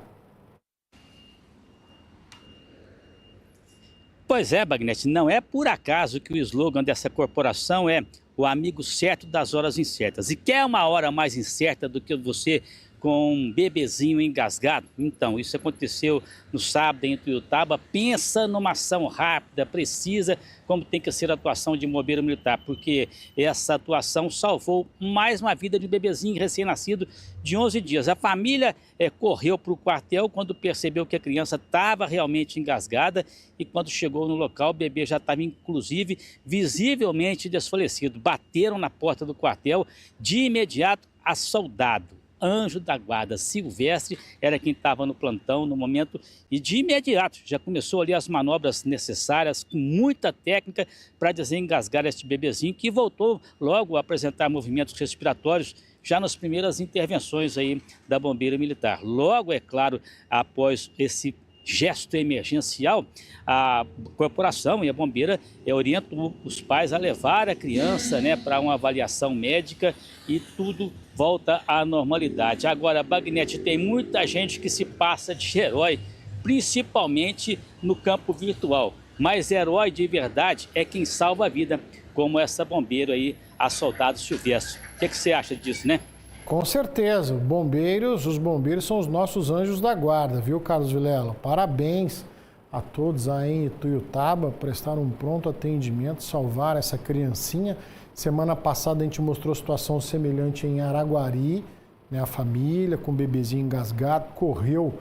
Pois é, Bagnetti, não é por acaso que o slogan dessa corporação é o amigo certo das horas incertas. E quer uma hora mais incerta do que você com um bebezinho engasgado? Então, isso aconteceu no sábado em Tuiutaba. Pensa numa ação rápida, precisa, como tem que ser a atuação de bombeiro militar, porque essa atuação salvou mais uma vida de um bebezinho recém-nascido de 11 dias. A família correu para o quartel quando percebeu que a criança estava realmente engasgada e quando chegou no local, o bebê já estava, inclusive, visivelmente desfalecido. Bateram na porta do quartel, de imediato, a soldado. Anjo da Guarda Silvestre era quem estava no plantão no momento e de imediato já começou ali as manobras necessárias com muita técnica para desengasgar este bebezinho que voltou logo a apresentar movimentos respiratórios já nas primeiras intervenções aí da Bombeira Militar. Logo, é claro, após esse gesto emergencial, a corporação e a bombeira orientam os pais a levar a criança, né, para uma avaliação médica e tudo volta à normalidade. Agora, Bagnetti, tem muita gente que se passa de herói, principalmente no campo virtual, mas herói de verdade é quem salva a vida, como essa bombeira aí, a Soldado Silvestre. O que você acha disso, né? Com certeza, os bombeiros são os nossos anjos da guarda, viu, Carlos Vilela? Parabéns a todos aí em Tuiutaba, prestaram um pronto atendimento, salvaram essa criancinha. Semana passada a gente mostrou situação semelhante em Araguari, né? A família com o bebezinho engasgado correu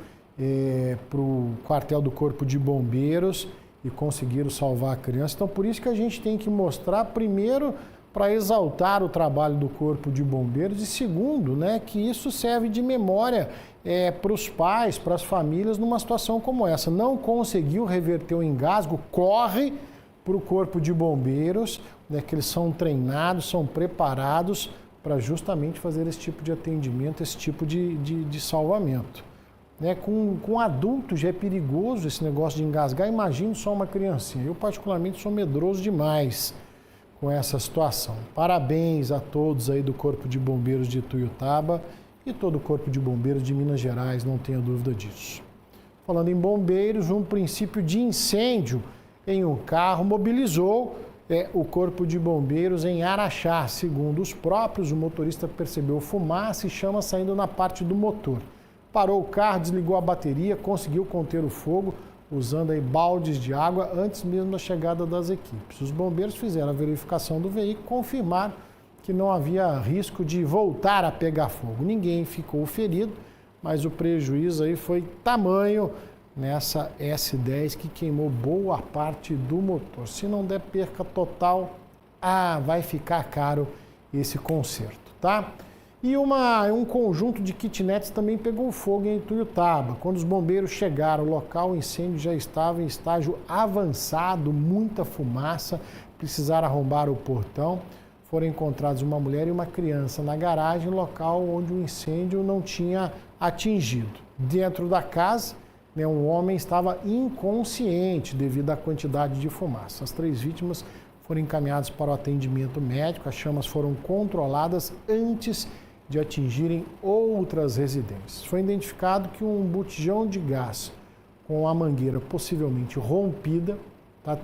para o quartel do Corpo de Bombeiros e conseguiram salvar a criança. Então, por isso que a gente tem que mostrar, primeiro, para exaltar o trabalho do Corpo de Bombeiros e segundo, né, que isso serve de memória para os pais, para as famílias numa situação como essa. Não conseguiu reverter o engasgo, corre para o Corpo de Bombeiros, né, que eles são treinados, são preparados para justamente fazer esse tipo de atendimento, esse tipo de salvamento. Né, com adultos já é perigoso esse negócio de engasgar, imagine só uma criancinha. Eu particularmente sou medroso demais com essa situação. Parabéns a todos aí do Corpo de Bombeiros de Tuiutaba e todo o Corpo de Bombeiros de Minas Gerais, não tenha dúvida disso. Falando em bombeiros, um princípio de incêndio em um carro mobilizou o Corpo de Bombeiros em Araxá. Segundo os próprios, o motorista percebeu fumaça e chama saindo na parte do motor. Parou o carro, desligou a bateria, conseguiu conter o fogo. usando aí baldes de água antes mesmo da chegada das equipes. Os bombeiros fizeram a verificação do veículo, confirmaram que não havia risco de voltar a pegar fogo. Ninguém ficou ferido, mas o prejuízo aí foi tamanho nessa S10 que queimou boa parte do motor. Se não der perca total, vai ficar caro esse conserto, tá? E um conjunto de kitnets também pegou fogo em Ituiutaba. Quando os bombeiros chegaram ao local, o incêndio já estava em estágio avançado, muita fumaça, precisaram arrombar o portão. Foram encontrados uma mulher e uma criança na garagem, local onde o incêndio não tinha atingido. Dentro da casa, um homem estava inconsciente devido à quantidade de fumaça. As 3 vítimas foram encaminhadas para o atendimento médico. As chamas foram controladas antes de atingirem outras residências. Foi identificado que um botijão de gás com a mangueira possivelmente rompida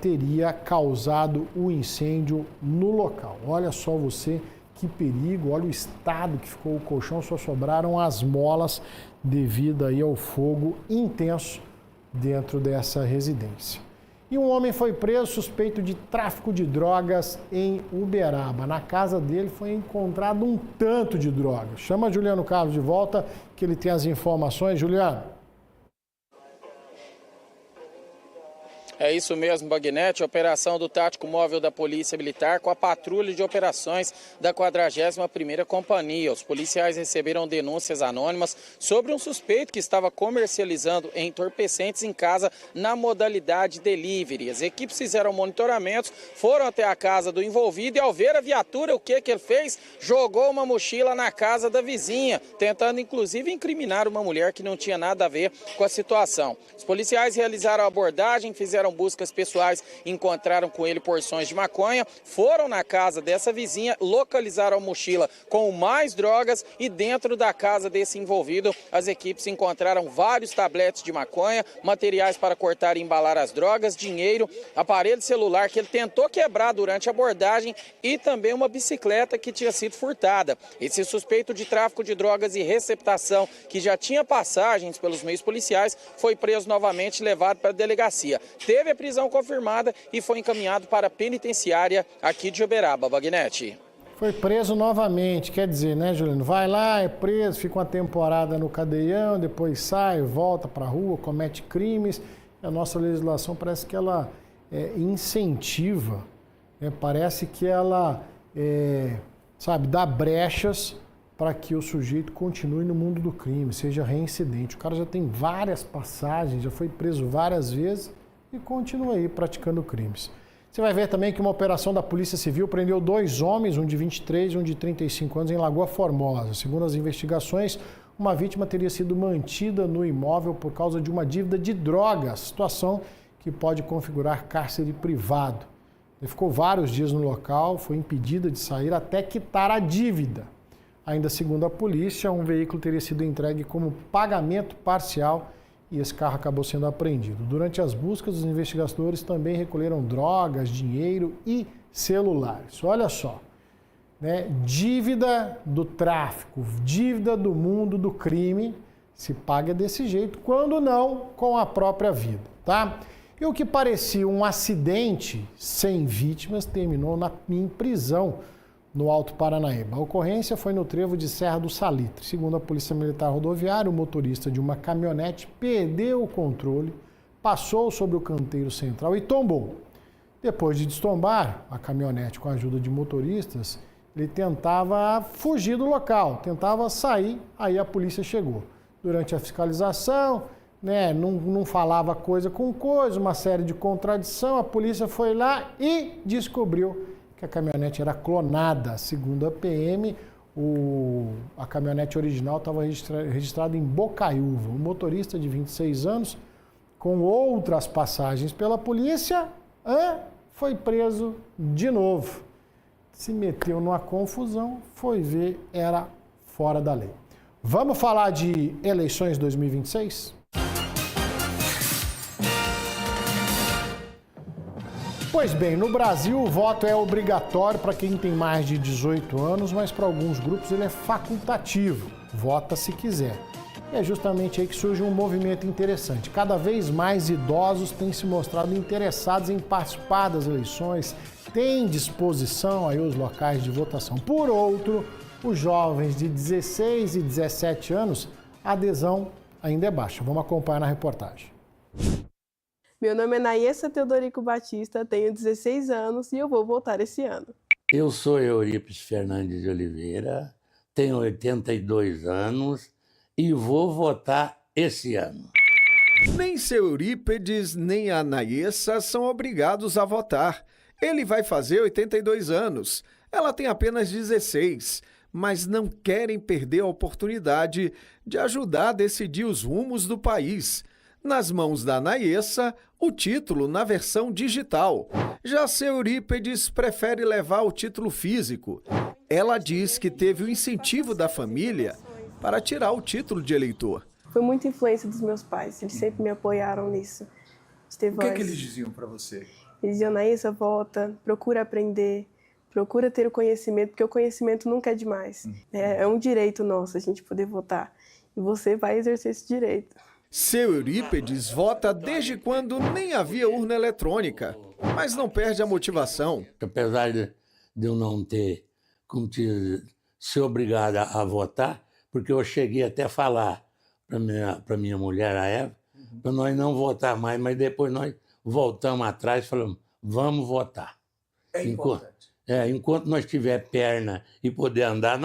teria causado o incêndio no local. Olha só você, que perigo, olha o estado que ficou o colchão, só sobraram as molas devido aí ao fogo intenso dentro dessa residência. E um homem foi preso suspeito de tráfico de drogas em Uberaba. Na casa dele foi encontrado um tanto de drogas. Chama Juliano Carlos de volta, que ele tem as informações. Juliano. É isso mesmo, Bagnete, operação do Tático Móvel da Polícia Militar com a patrulha de operações da 41ª Companhia. Os policiais receberam denúncias anônimas sobre um suspeito que estava comercializando entorpecentes em casa na modalidade delivery. As equipes fizeram monitoramentos, foram até a casa do envolvido e ao ver a viatura, o que ele fez? Jogou uma mochila na casa da vizinha, tentando inclusive incriminar uma mulher que não tinha nada a ver com a situação. Os policiais realizaram a abordagem, fizeram buscas pessoais, encontraram com ele porções de maconha, foram na casa dessa vizinha, localizaram a mochila com mais drogas e dentro da casa desse envolvido, as equipes encontraram vários tabletes de maconha, materiais para cortar e embalar as drogas, dinheiro, aparelho celular que ele tentou quebrar durante a abordagem e também uma bicicleta que tinha sido furtada. Esse suspeito de tráfico de drogas e receptação, que já tinha passagens pelos meios policiais, foi preso novamente e levado para a delegacia. Teve a prisão confirmada e foi encaminhado para a penitenciária aqui de Uberaba. Bagnete. Foi preso novamente, quer dizer, né, Juliano? Vai lá, é preso, fica uma temporada no cadeião, depois sai, volta para a rua, comete crimes. A nossa legislação parece que ela incentiva, parece que ela, dá brechas para que o sujeito continue no mundo do crime, seja reincidente. O cara já tem várias passagens, já foi preso várias vezes e continua aí praticando crimes. Você vai ver também que uma operação da Polícia Civil prendeu 2 homens, um de 23 e um de 35 anos, em Lagoa Formosa. Segundo as investigações, uma vítima teria sido mantida no imóvel por causa de uma dívida de drogas, situação que pode configurar cárcere privado. Ele ficou vários dias no local, foi impedida de sair até quitar a dívida. Ainda segundo a polícia, um veículo teria sido entregue como pagamento parcial e esse carro acabou sendo apreendido. Durante as buscas, os investigadores também recolheram drogas, dinheiro e celulares. Olha só, dívida do tráfico, dívida do mundo do crime, se paga desse jeito, quando não com a própria vida, tá? E o que parecia um acidente sem vítimas terminou em prisão no Alto Paranaíba. A ocorrência foi no trevo de Serra do Salitre. Segundo a Polícia Militar Rodoviária, o motorista de uma caminhonete perdeu o controle, passou sobre o canteiro central e tombou. Depois de destombar a caminhonete com a ajuda de motoristas, ele tentava fugir do local, tentava sair, aí a polícia chegou. Durante a fiscalização, não falava coisa com coisa, uma série de contradição, a polícia foi lá e descobriu que a caminhonete era clonada. Segundo a PM, a caminhonete original estava registrada em Bocaiúva. O motorista de 26 anos, com outras passagens pela polícia, foi preso de novo. Se meteu numa confusão, foi ver, era fora da lei. Vamos falar de eleições 2026? Pois bem, no Brasil o voto é obrigatório para quem tem mais de 18 anos, mas para alguns grupos ele é facultativo, vota se quiser. é justamente aí que surge um movimento interessante. Cada vez mais idosos têm se mostrado interessados em participar das eleições, têm disposição aí os locais de votação. Por outro, os jovens de 16 e 17 anos, a adesão ainda é baixa. Vamos acompanhar na reportagem. Meu nome é Nayessa Teodorico Batista, tenho 16 anos e eu vou votar esse ano. Eu sou Eurípides Fernandes de Oliveira, tenho 82 anos e vou votar esse ano. Nem seu Eurípides nem a Nayessa são obrigados a votar. Ele vai fazer 82 anos, ela tem apenas 16, mas não querem perder a oportunidade de ajudar a decidir os rumos do país. Nas mãos da Nayessa, o título na versão digital. Já seu Eurípides prefere levar o título físico. Ela diz que teve o incentivo da família para tirar o título de eleitor. Foi muita influência dos meus pais, eles sempre me apoiaram nisso. O que eles diziam para você? Eles diziam, Nayessa, vota, procura aprender, procura ter o conhecimento, porque o conhecimento nunca é demais. É um direito nosso a gente poder votar. E você vai exercer esse direito. Seu Eurípides vota desde quando nem havia urna eletrônica, mas não perde a motivação. Apesar de eu não ter ser obrigado a votar, porque eu cheguei até a falar para minha mulher, a Eva, para nós não votar mais, mas depois nós voltamos atrás e falamos, vamos votar. É importante. Enquanto nós tiver perna e poder andar,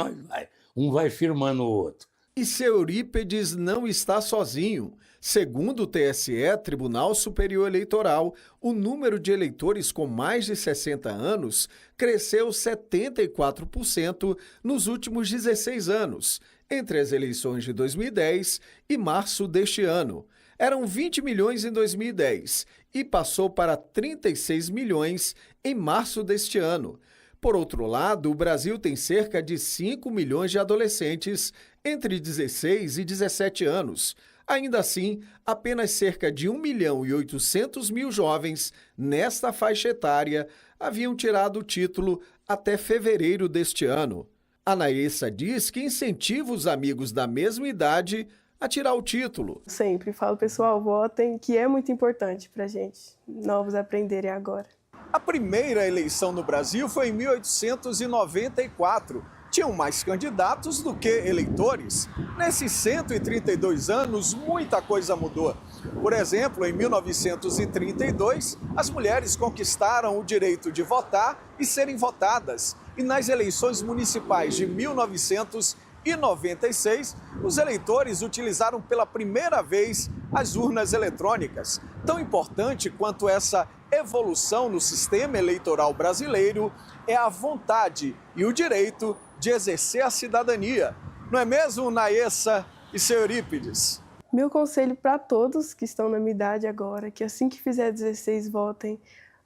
um vai firmando o outro. E seu Eurípides não está sozinho. Segundo o TSE, Tribunal Superior Eleitoral, o número de eleitores com mais de 60 anos cresceu 74% nos últimos 16 anos, entre as eleições de 2010 e março deste ano. Eram 20 milhões em 2010 e passou para 36 milhões em março deste ano. Por outro lado, o Brasil tem cerca de 5 milhões de adolescentes entre 16 e 17 anos. Ainda assim, apenas cerca de 1.800.000 jovens nesta faixa etária haviam tirado o título até fevereiro deste ano. A Nayessa diz que incentiva os amigos da mesma idade a tirar o título. Sempre falo, pessoal, votem, que é muito importante para a gente, novos aprenderem agora. A primeira eleição no Brasil foi em 1894. Tinham mais candidatos do que eleitores. Nesses 132 anos, muita coisa mudou. Por exemplo, em 1932, as mulheres conquistaram o direito de votar e serem votadas. E nas eleições municipais de 1996, os eleitores utilizaram pela primeira vez as urnas eletrônicas. Tão importante quanto essa evolução no sistema eleitoral brasileiro é a vontade e o direito de exercer a cidadania. Não é mesmo, Nayessa e seu Eurípides? Meu conselho para todos que estão na minha idade agora, que assim que fizer 16, votem,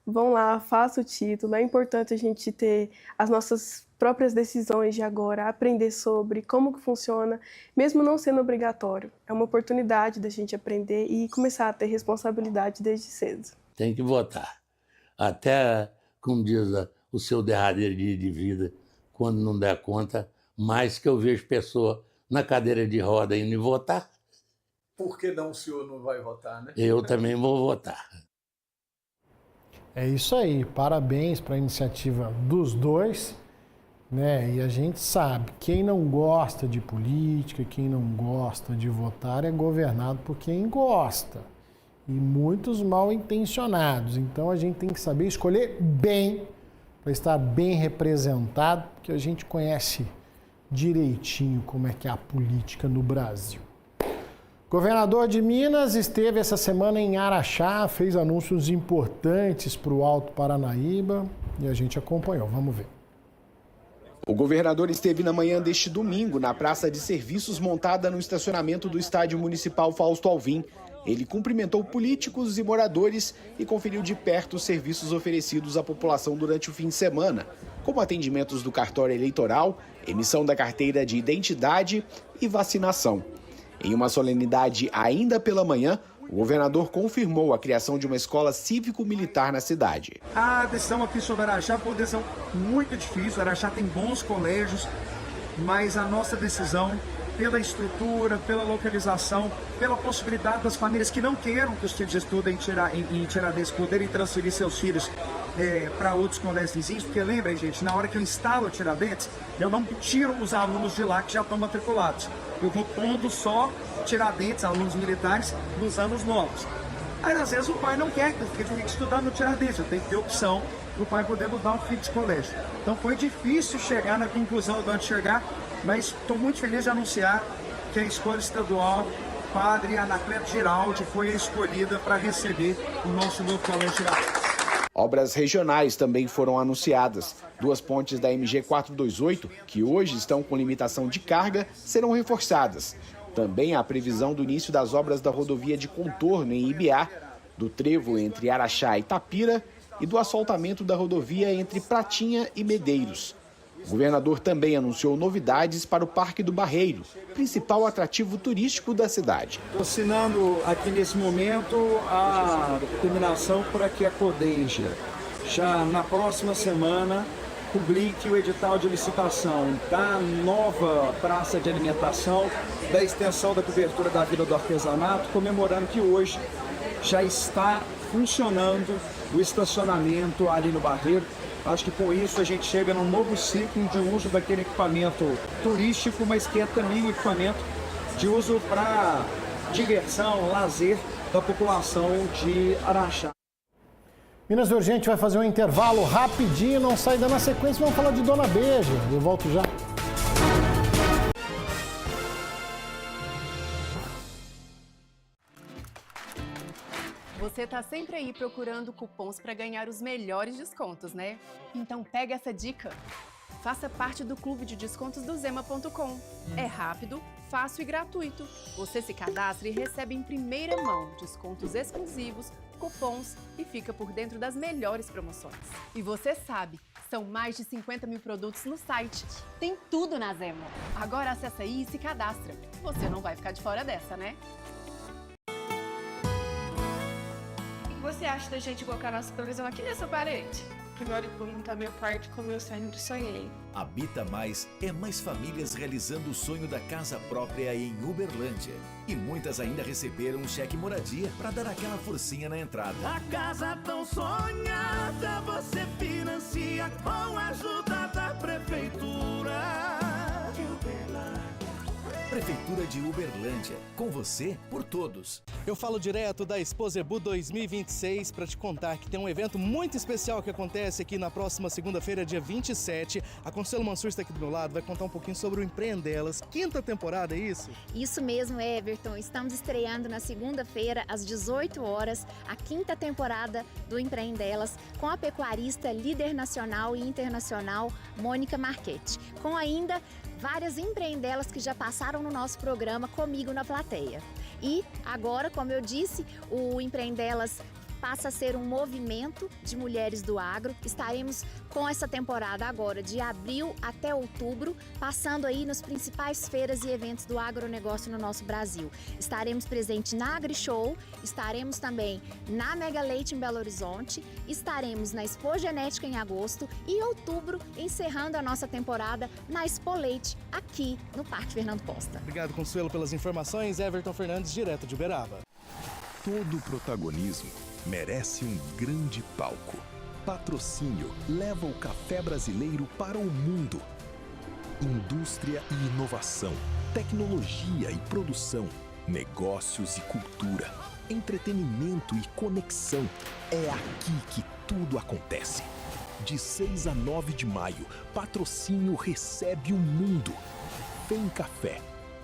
vão lá, façam o título. É importante a gente ter as nossas próprias decisões de agora, aprender sobre como que funciona, mesmo não sendo obrigatório. É uma oportunidade da gente aprender e começar a ter responsabilidade desde cedo. Tem que votar. Até, como diz o seu derradeiro dia de vida, quando não der conta, mais que eu vejo pessoa na cadeira de roda indo votar. Por que não o senhor não vai votar, né? Eu também vou votar. É isso aí, parabéns para a iniciativa dos dois, né? E a gente sabe, quem não gosta de política, quem não gosta de votar é governado por quem gosta. E muitos mal intencionados. Então a gente tem que saber escolher bem, para estar bem representado, porque a gente conhece direitinho como é que é a política no Brasil. Governador de Minas esteve essa semana em Araxá, fez anúncios importantes para o Alto Paranaíba e a gente acompanhou. Vamos ver. O governador esteve na manhã deste domingo na praça de serviços montada no estacionamento do Estádio Municipal Fausto Alvim. Ele cumprimentou políticos e moradores e conferiu de perto os serviços oferecidos à população durante o fim de semana, como atendimentos do cartório eleitoral, emissão da carteira de identidade e vacinação. Em uma solenidade ainda pela manhã, o governador confirmou a criação de uma escola cívico-militar na cidade. A decisão aqui sobre Araxá foi uma decisão muito difícil. Araxá tem bons colégios, mas a nossa decisão pela estrutura, pela localização, pela possibilidade das famílias que não queiram que os filhos estudem em Tiradentes poderem transferir seus filhos para outros colégios vizinhos, porque lembrem, gente, na hora que eu instalo Tiradentes, eu não tiro os alunos de lá que já estão matriculados. Eu vou pondo só Tiradentes, alunos militares, nos anos novos. Aí, às vezes, o pai não quer que o filho fique estudando no Tiradentes, eu tenho que ter opção para o pai poder mudar o filho de colégio. Então, foi difícil chegar na conclusão de onde chegar, mas estou muito feliz de anunciar que a escola estadual Padre Anacleto Giraldi foi a escolhida para receber o nosso novo colégio Tiradentes. Obras regionais também foram anunciadas. 2 pontes da MG 428, que hoje estão com limitação de carga, serão reforçadas. Também há previsão do início das obras da rodovia de contorno em Ibiá, do trevo entre Araxá e Tapira e do asfaltamento da rodovia entre Pratinha e Medeiros. O governador também anunciou novidades para o Parque do Barreiro, principal atrativo turístico da cidade. Estou assinando aqui nesse momento a determinação para que a Codenja, já na próxima semana, publique o edital de licitação da nova praça de alimentação, da extensão da cobertura da Vila do Artesanato, comemorando que hoje já está funcionando o estacionamento ali no Barreiro. Acho que com isso a gente chega num novo ciclo de uso daquele equipamento turístico, mas que é também um equipamento de uso para diversão, lazer da população de Araxá. Minas Urgente vai fazer um intervalo rapidinho, não sai dando a sequência, vamos falar de Dona Beija. Eu volto já. Você está sempre aí procurando cupons para ganhar os melhores descontos, né? Então pega essa dica. Faça parte do clube de descontos do Zema.com. É rápido, fácil e gratuito. Você se cadastra e recebe em primeira mão descontos exclusivos, cupons e fica por dentro das melhores promoções. E você sabe, são mais de 50 mil produtos no site. Tem tudo na Zema. Agora acessa aí e se cadastra. Você não vai ficar de fora dessa, né? O que você acha da gente colocar nossa televisão aqui nessa parede? Agora eu vou montar meu quarto como eu sempre sonhei. Habita Mais é mais famílias realizando o sonho da casa própria em Uberlândia. E muitas ainda receberam um cheque moradia para dar aquela forcinha na entrada. A casa tão sonhada você financia com a ajuda da prefeitura. Prefeitura de Uberlândia, com você, por todos. Eu falo direto da Exposebu 2026 para te contar que tem um evento muito especial que acontece aqui na próxima segunda-feira, dia 27. A Consuelo Mansur está aqui do meu lado, vai contar um pouquinho sobre o Empreendelas, 5ª temporada, é isso? Isso mesmo, Everton. Estamos estreando na segunda-feira, às 18 horas, a 5ª temporada do Empreendelas, com a pecuarista líder nacional e internacional, Mônica Marchetti. Com ainda várias empreendelas que já passaram no nosso programa comigo na plateia. E agora, como eu disse, o Empreendelas passa a ser um movimento de mulheres do agro. Estaremos com essa temporada agora de abril até outubro, passando aí nas principais feiras e eventos do agronegócio no nosso Brasil. Estaremos presentes na AgriShow, estaremos também na Mega Leite em Belo Horizonte, estaremos na Expo Genética em agosto e em outubro, encerrando a nossa temporada na Expo Leite, aqui no Parque Fernando Costa. Obrigado, Consuelo, pelas informações. Everton Fernandes, direto de Uberaba. Todo protagonismo merece um grande palco. Patrocínio leva o café brasileiro para o mundo. Indústria e inovação, tecnologia e produção, negócios e cultura, entretenimento e conexão. É aqui que tudo acontece. De 6 a 9 de maio, Patrocínio recebe o mundo. Vem Café,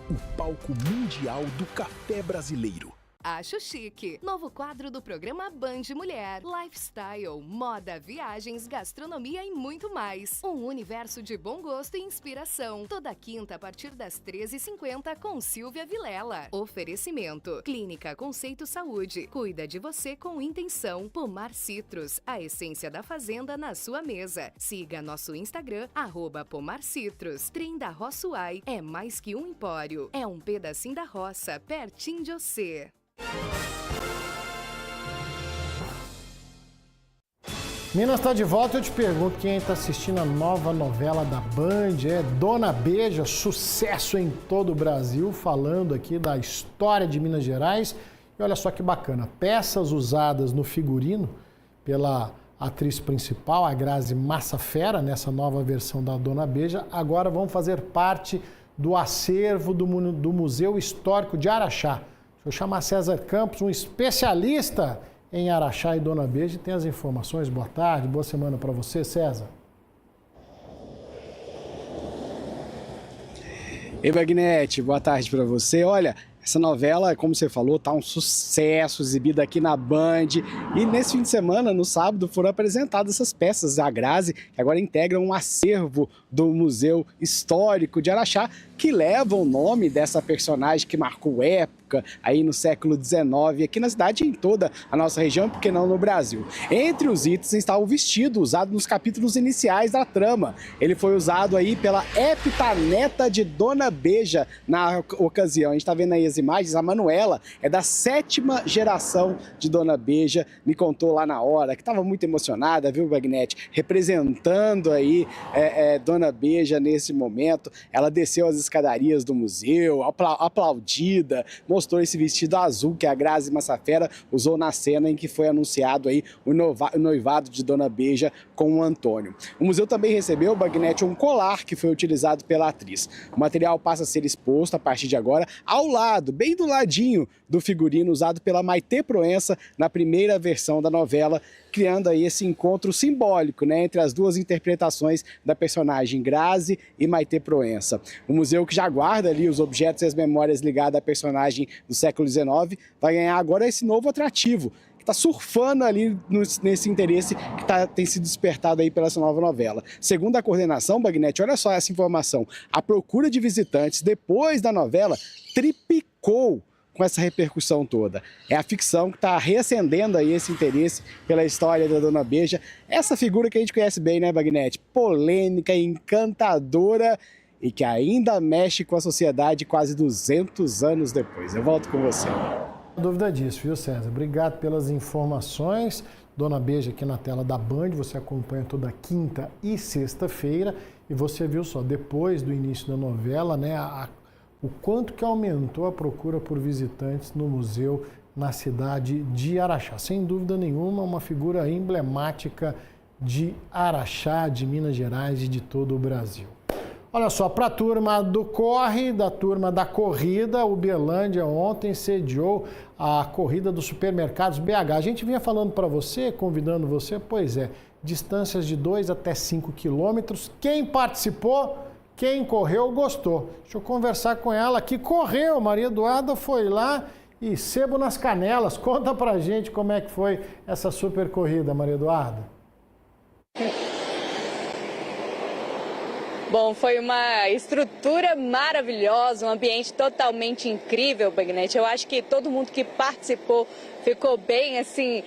o palco mundial do café brasileiro. Acho chique. Novo quadro do programa Band Mulher. Lifestyle, moda, viagens, gastronomia e muito mais. Um universo de bom gosto e inspiração. Toda quinta a partir das 13h50 com Silvia Vilela. Oferecimento. Clínica Conceito Saúde. Cuida de você com intenção. Pomar Citrus. A essência da fazenda na sua mesa. Siga nosso Instagram, @PomarCitrus. Trem da Roçuai. É mais que um empório. É um pedacinho da roça, pertinho de você. Minas está de volta, eu te pergunto quem está assistindo a nova novela da Band, Dona Beija, sucesso em todo o Brasil, falando aqui da história de Minas Gerais. E olha só que bacana, peças usadas no figurino pela atriz principal, a Grazi Massafera, nessa nova versão da Dona Beija, agora vão fazer parte do acervo do Museu Histórico de Araxá. Deixa eu chamar César Campos, um especialista em Araxá e Dona Beija, tem as informações. Boa tarde, boa semana para você, César. Ei, Bagnete, boa tarde para você. Olha, essa novela, como você falou, tá um sucesso, exibida aqui na Band. E nesse fim de semana, no sábado, foram apresentadas essas peças da Grazi, que agora integram um acervo do Museu Histórico de Araxá, que leva o nome dessa personagem que marcou época aí no século XIX, aqui na cidade e em toda a nossa região, porque não no Brasil. Entre os itens está o vestido, usado nos capítulos iniciais da trama. Ele foi usado aí pela heptaneta de Dona Beija na ocasião. A gente está vendo aí as imagens, a Manuela é da 7ª geração de Dona Beija, me contou lá na hora que estava muito emocionada, viu, Bagnete, representando aí Dona Beija nesse momento. Ela desceu as escadarias do museu, aplaudida, mostrou esse vestido azul que a Grazi Massafera usou na cena em que foi anunciado aí o noivado de Dona Beija com o Antônio. O museu também recebeu, Bagnete, um colar que foi utilizado pela atriz. O material passa a ser exposto a partir de agora ao lado, bem do ladinho do figurino usado pela Maitê Proença na primeira versão da novela, criando aí esse encontro simbólico, né, entre as duas interpretações da personagem Grazi e Maitê Proença. O museu, que já guarda ali os objetos e as memórias ligadas à personagem do século XIX, vai ganhar agora esse novo atrativo, que está surfando ali nesse interesse que tem sido despertado aí pela essa nova novela. Segundo a coordenação, Bagnete, olha só essa informação, a procura de visitantes depois da novela triplicou com essa repercussão toda. É a ficção que está reacendendo aí esse interesse pela história da Dona Beija, essa figura que a gente conhece bem, né, Bagnete? Polêmica, encantadora e que ainda mexe com a sociedade quase 200 anos depois. Eu volto com você. Não dúvida disso, viu, César? Obrigado pelas informações. Dona Beija aqui na tela da Band, você acompanha toda quinta e sexta-feira. E você viu só, depois do início da novela, né, o quanto que aumentou a procura por visitantes no museu na cidade de Araxá. Sem dúvida nenhuma, uma figura emblemática de Araxá, de Minas Gerais e de todo o Brasil. Olha só, para a turma do corre, da turma da corrida, Uberlândia ontem sediou a corrida dos supermercados BH. A gente vinha falando para você, convidando você, pois é, distâncias de 2 até 5 quilômetros. Quem participou, quem correu, gostou. Deixa eu conversar com ela que correu. Maria Eduarda foi lá e sebo nas canelas. Conta pra gente como é que foi essa super corrida, Maria Eduarda. Bom, foi uma estrutura maravilhosa, um ambiente totalmente incrível, Bagnete. Eu acho que todo mundo que participou ficou bem, assim,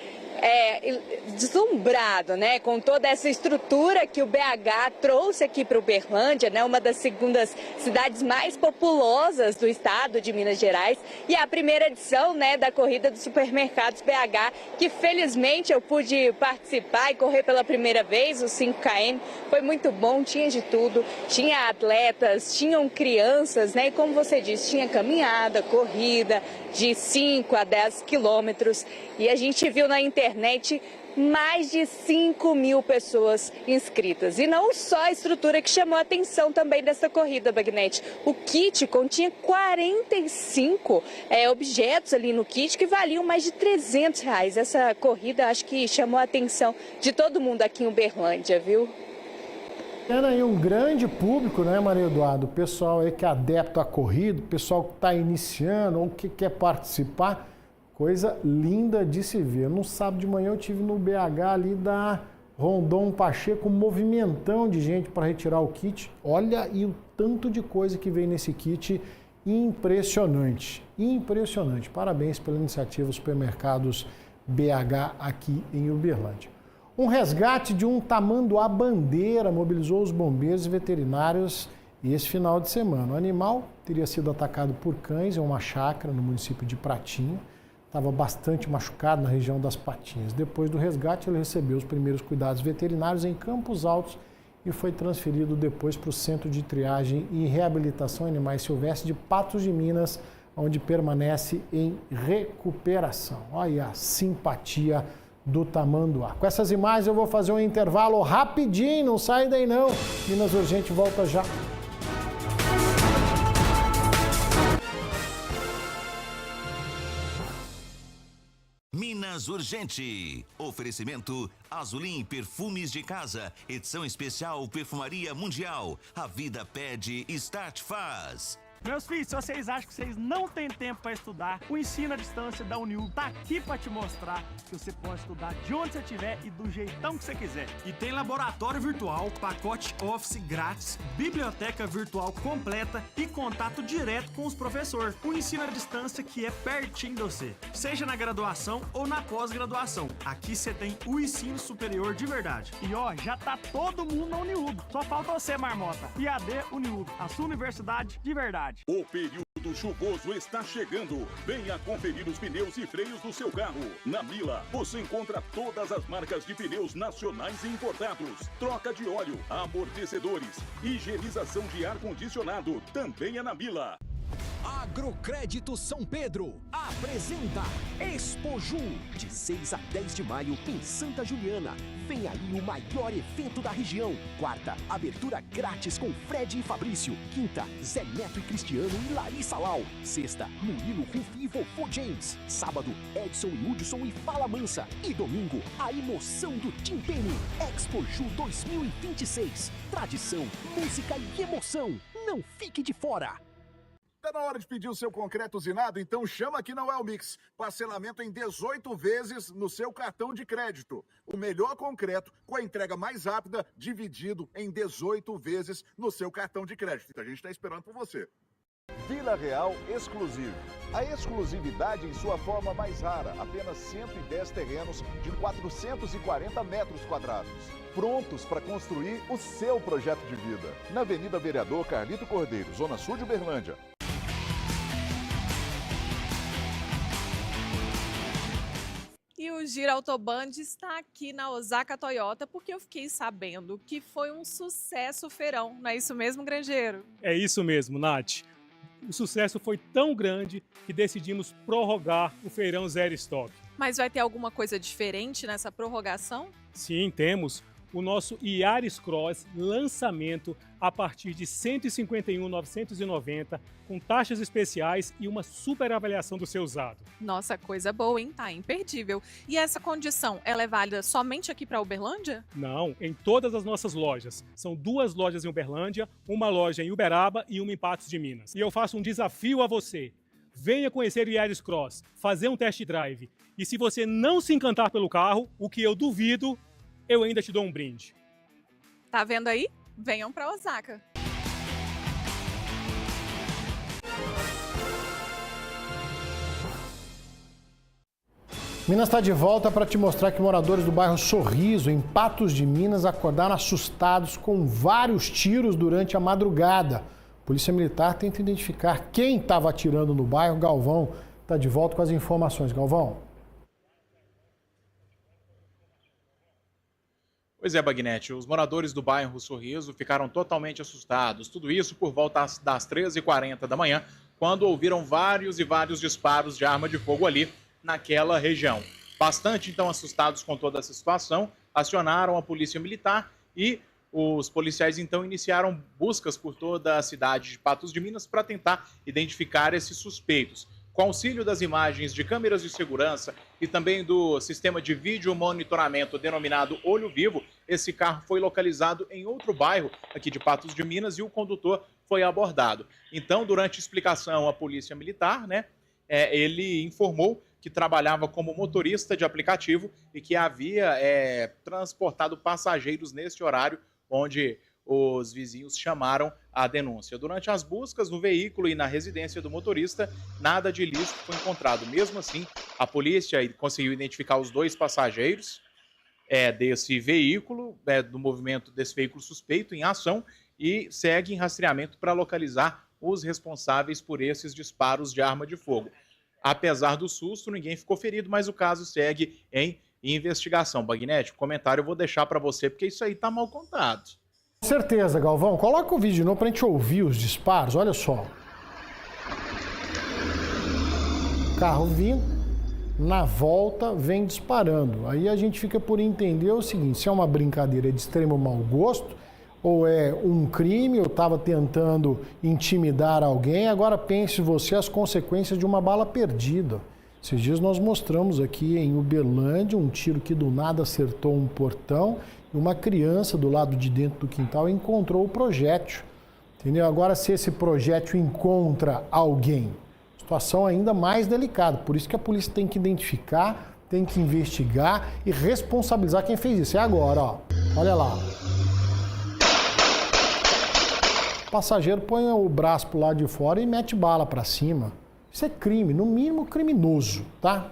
deslumbrado, né, com toda essa estrutura que o BH trouxe aqui para Uberlândia, né, uma das segundas cidades mais populosas do estado de Minas Gerais, e a primeira edição, né, da corrida dos supermercados BH, que felizmente eu pude participar e correr pela primeira vez, os 5km, foi muito bom, tinha de tudo, tinha atletas, tinham crianças, né, e como você disse, tinha caminhada, corrida de 5 a 10 quilômetros, e a gente viu na internet mais de 5.000 pessoas inscritas. E não só a estrutura que chamou a atenção também dessa corrida, Bagnete. O kit continha 45 objetos ali no kit que valiam mais de R$300. Essa corrida acho que chamou a atenção de todo mundo aqui em Uberlândia, viu? Tem aí um grande público, né, Maria Eduardo? O pessoal aí que é adepto à corrida, o pessoal que está iniciando ou que quer participar. Coisa linda de se ver. No sábado de manhã eu estive no BH ali da Rondon Pacheco, um movimentão de gente para retirar o kit. Olha e o tanto de coisa que vem nesse kit, impressionante. Impressionante. Parabéns pela iniciativa dos supermercados BH aqui em Uberlândia. Um resgate de um tamanduá-bandeira mobilizou os bombeiros e veterinários esse final de semana. O animal teria sido atacado por cães em uma chácara no município de Pratinha. estava bastante machucado na região das patinhas. Depois do resgate, ele recebeu os primeiros cuidados veterinários em Campos Altos e foi transferido depois para o Centro de Triagem e Reabilitação Animais Silvestres de Patos de Minas, onde permanece em recuperação. Olha a simpatia do tamanduá. Com essas imagens eu vou fazer um intervalo rapidinho, não sai daí não. Minas Urgente volta já. Minas Urgente. Oferecimento Azulim Perfumes de Casa. Edição especial Perfumaria Mundial. A vida pede, Start faz. Meus filhos, se vocês acham que vocês não têm tempo para estudar, o ensino à distância da Uniú tá aqui para te mostrar que você pode estudar de onde você estiver e do jeitão que você quiser. E tem laboratório virtual, pacote Office grátis, biblioteca virtual completa e contato direto com os professores. O ensino à distância que é pertinho de você, seja na graduação ou na pós-graduação. Aqui você tem o ensino superior de verdade. E ó, já tá todo mundo na Uniú. Só falta você, marmota. IAD Uniú, a sua universidade de verdade. O período chuvoso está chegando. Venha conferir os pneus e freios do seu carro. Na Mila, você encontra todas as marcas de pneus nacionais e importados. Troca de óleo, amortecedores, higienização de ar-condicionado. Também é na Mila. Agrocrédito São Pedro apresenta Expoju, de 6 a 10 de maio em Santa Juliana. Vem aí o maior evento da região. Quarta, abertura grátis com Fred e Fabrício. Quinta, Zé Neto e Cristiano e Larissa Lau. Sexta, Murilo, Rufi e Vovô James. Sábado, Edson e Hudson e Fala Mansa. E domingo, a emoção do Tim Penny. Expoju 2026. Tradição, música e emoção. Não fique de fora. Está na hora de pedir o seu concreto usinado? Então chama aqui na Wellmix. Parcelamento em 18 vezes no seu cartão de crédito. O melhor concreto com a entrega mais rápida, dividido em 18 vezes no seu cartão de crédito. A gente está esperando por você. Vila Real Exclusivo. A exclusividade em sua forma mais rara. Apenas 110 terrenos de 440 metros quadrados. Prontos para construir o seu projeto de vida. Na Avenida Vereador Carlito Cordeiro, Zona Sul de Uberlândia. E o Giro Autoband está aqui na Osaka Toyota porque eu fiquei sabendo que foi um sucesso o feirão. Não é isso mesmo, Grangeiro? É isso mesmo, Nath. O sucesso foi tão grande que decidimos prorrogar o feirão Zero Estoque. Mas vai ter alguma coisa diferente nessa prorrogação? Sim, temos o nosso Yaris Cross lançamento a partir de R$ 151.990, com taxas especiais e uma super avaliação do seu usado. Nossa, coisa boa, hein? Tá imperdível. E essa condição, ela é válida somente aqui para Uberlândia? Não, em todas as nossas lojas. São 2 lojas em Uberlândia, uma loja em Uberaba e uma em Patos de Minas. E eu faço um desafio a você. Venha conhecer o Yaris Cross, fazer um test drive. E se você não se encantar pelo carro, o que eu duvido, eu ainda te dou um brinde. Tá vendo aí? Venham para Osaka. Minas está de volta para te mostrar que moradores do bairro Sorriso, em Patos de Minas, acordaram assustados com vários tiros durante a madrugada. A Polícia Militar tenta identificar quem estava atirando no bairro. Galvão está de volta com as informações. Galvão. Pois é, Bagnetti, os moradores do bairro Sorriso ficaram totalmente assustados. Tudo isso por volta das 13h40 da manhã, quando ouviram vários disparos de arma de fogo ali naquela região. Bastante, então, assustados com toda essa situação, acionaram a Polícia Militar e os policiais, então, iniciaram buscas por toda a cidade de Patos de Minas para tentar identificar esses suspeitos. Com auxílio das imagens de câmeras de segurança e também do sistema de vídeo monitoramento denominado Olho Vivo, esse carro foi localizado em outro bairro aqui de Patos de Minas e o condutor foi abordado. Então, durante a explicação à Polícia Militar, ele informou que trabalhava como motorista de aplicativo e que havia transportado passageiros neste horário onde os vizinhos chamaram a denúncia. Durante as buscas no veículo e na residência do motorista, nada de ilícito foi encontrado. Mesmo assim, a polícia conseguiu identificar os 2 passageiros desse veículo, do movimento desse veículo suspeito em ação, e segue em rastreamento para localizar os responsáveis por esses disparos de arma de fogo. Apesar do susto, ninguém ficou ferido, mas o caso segue em investigação. Bagnetti, o comentário eu vou deixar para você, porque isso aí tá mal contado. Com certeza, Galvão. Coloca o vídeo de novo pra gente ouvir os disparos. Olha só. Carro vindo, na volta vem disparando. Aí a gente fica por entender o seguinte, se é uma brincadeira de extremo mau gosto, ou é um crime, ou estava tentando intimidar alguém. Agora pense você as consequências de uma bala perdida. Esses dias nós mostramos aqui em Uberlândia um tiro que do nada acertou um portão e uma criança do lado de dentro do quintal encontrou o projétil. Entendeu? Agora, se esse projétil encontra alguém, situação ainda mais delicada. Por isso que a polícia tem que identificar, tem que investigar e responsabilizar quem fez isso. É agora, ó. Olha lá. O passageiro põe o braço pro lado de fora e mete bala para cima. Isso é crime, no mínimo criminoso, tá?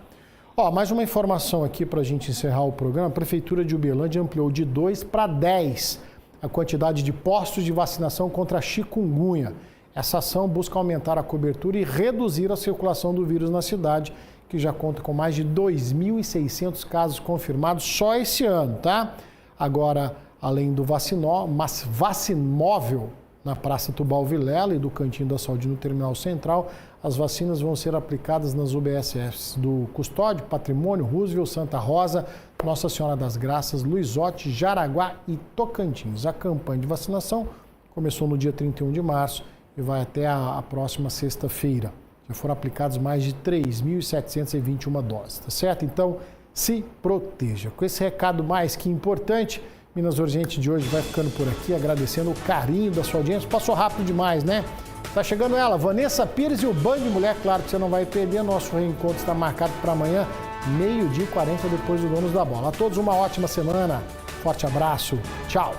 Ó, mais uma informação aqui para a gente encerrar o programa. A Prefeitura de Uberlândia ampliou de 2 para 10 a quantidade de postos de vacinação contra a chikungunya. Essa ação busca aumentar a cobertura e reduzir a circulação do vírus na cidade, que já conta com mais de 2.600 casos confirmados só esse ano, tá? Agora, além do vacinóvel na Praça Tubal Vilela e do Cantinho da Saúde no Terminal Central, as vacinas vão ser aplicadas nas UBSs do Custódio, Patrimônio, Roosevelt, Santa Rosa, Nossa Senhora das Graças, Luizote, Jaraguá e Tocantins. A campanha de vacinação começou no dia 31 de março e vai até a próxima sexta-feira. Já foram aplicadas mais de 3.721 doses, tá certo? Então, se proteja. Com esse recado mais que importante, Minas Urgente de hoje vai ficando por aqui, agradecendo o carinho da sua audiência. Passou rápido demais, né? Tá chegando ela, Vanessa Pires e o Band Mulher, claro que você não vai perder. Nosso reencontro está marcado para amanhã, 12h40, depois do Donos da Bola. A todos uma ótima semana, forte abraço, tchau!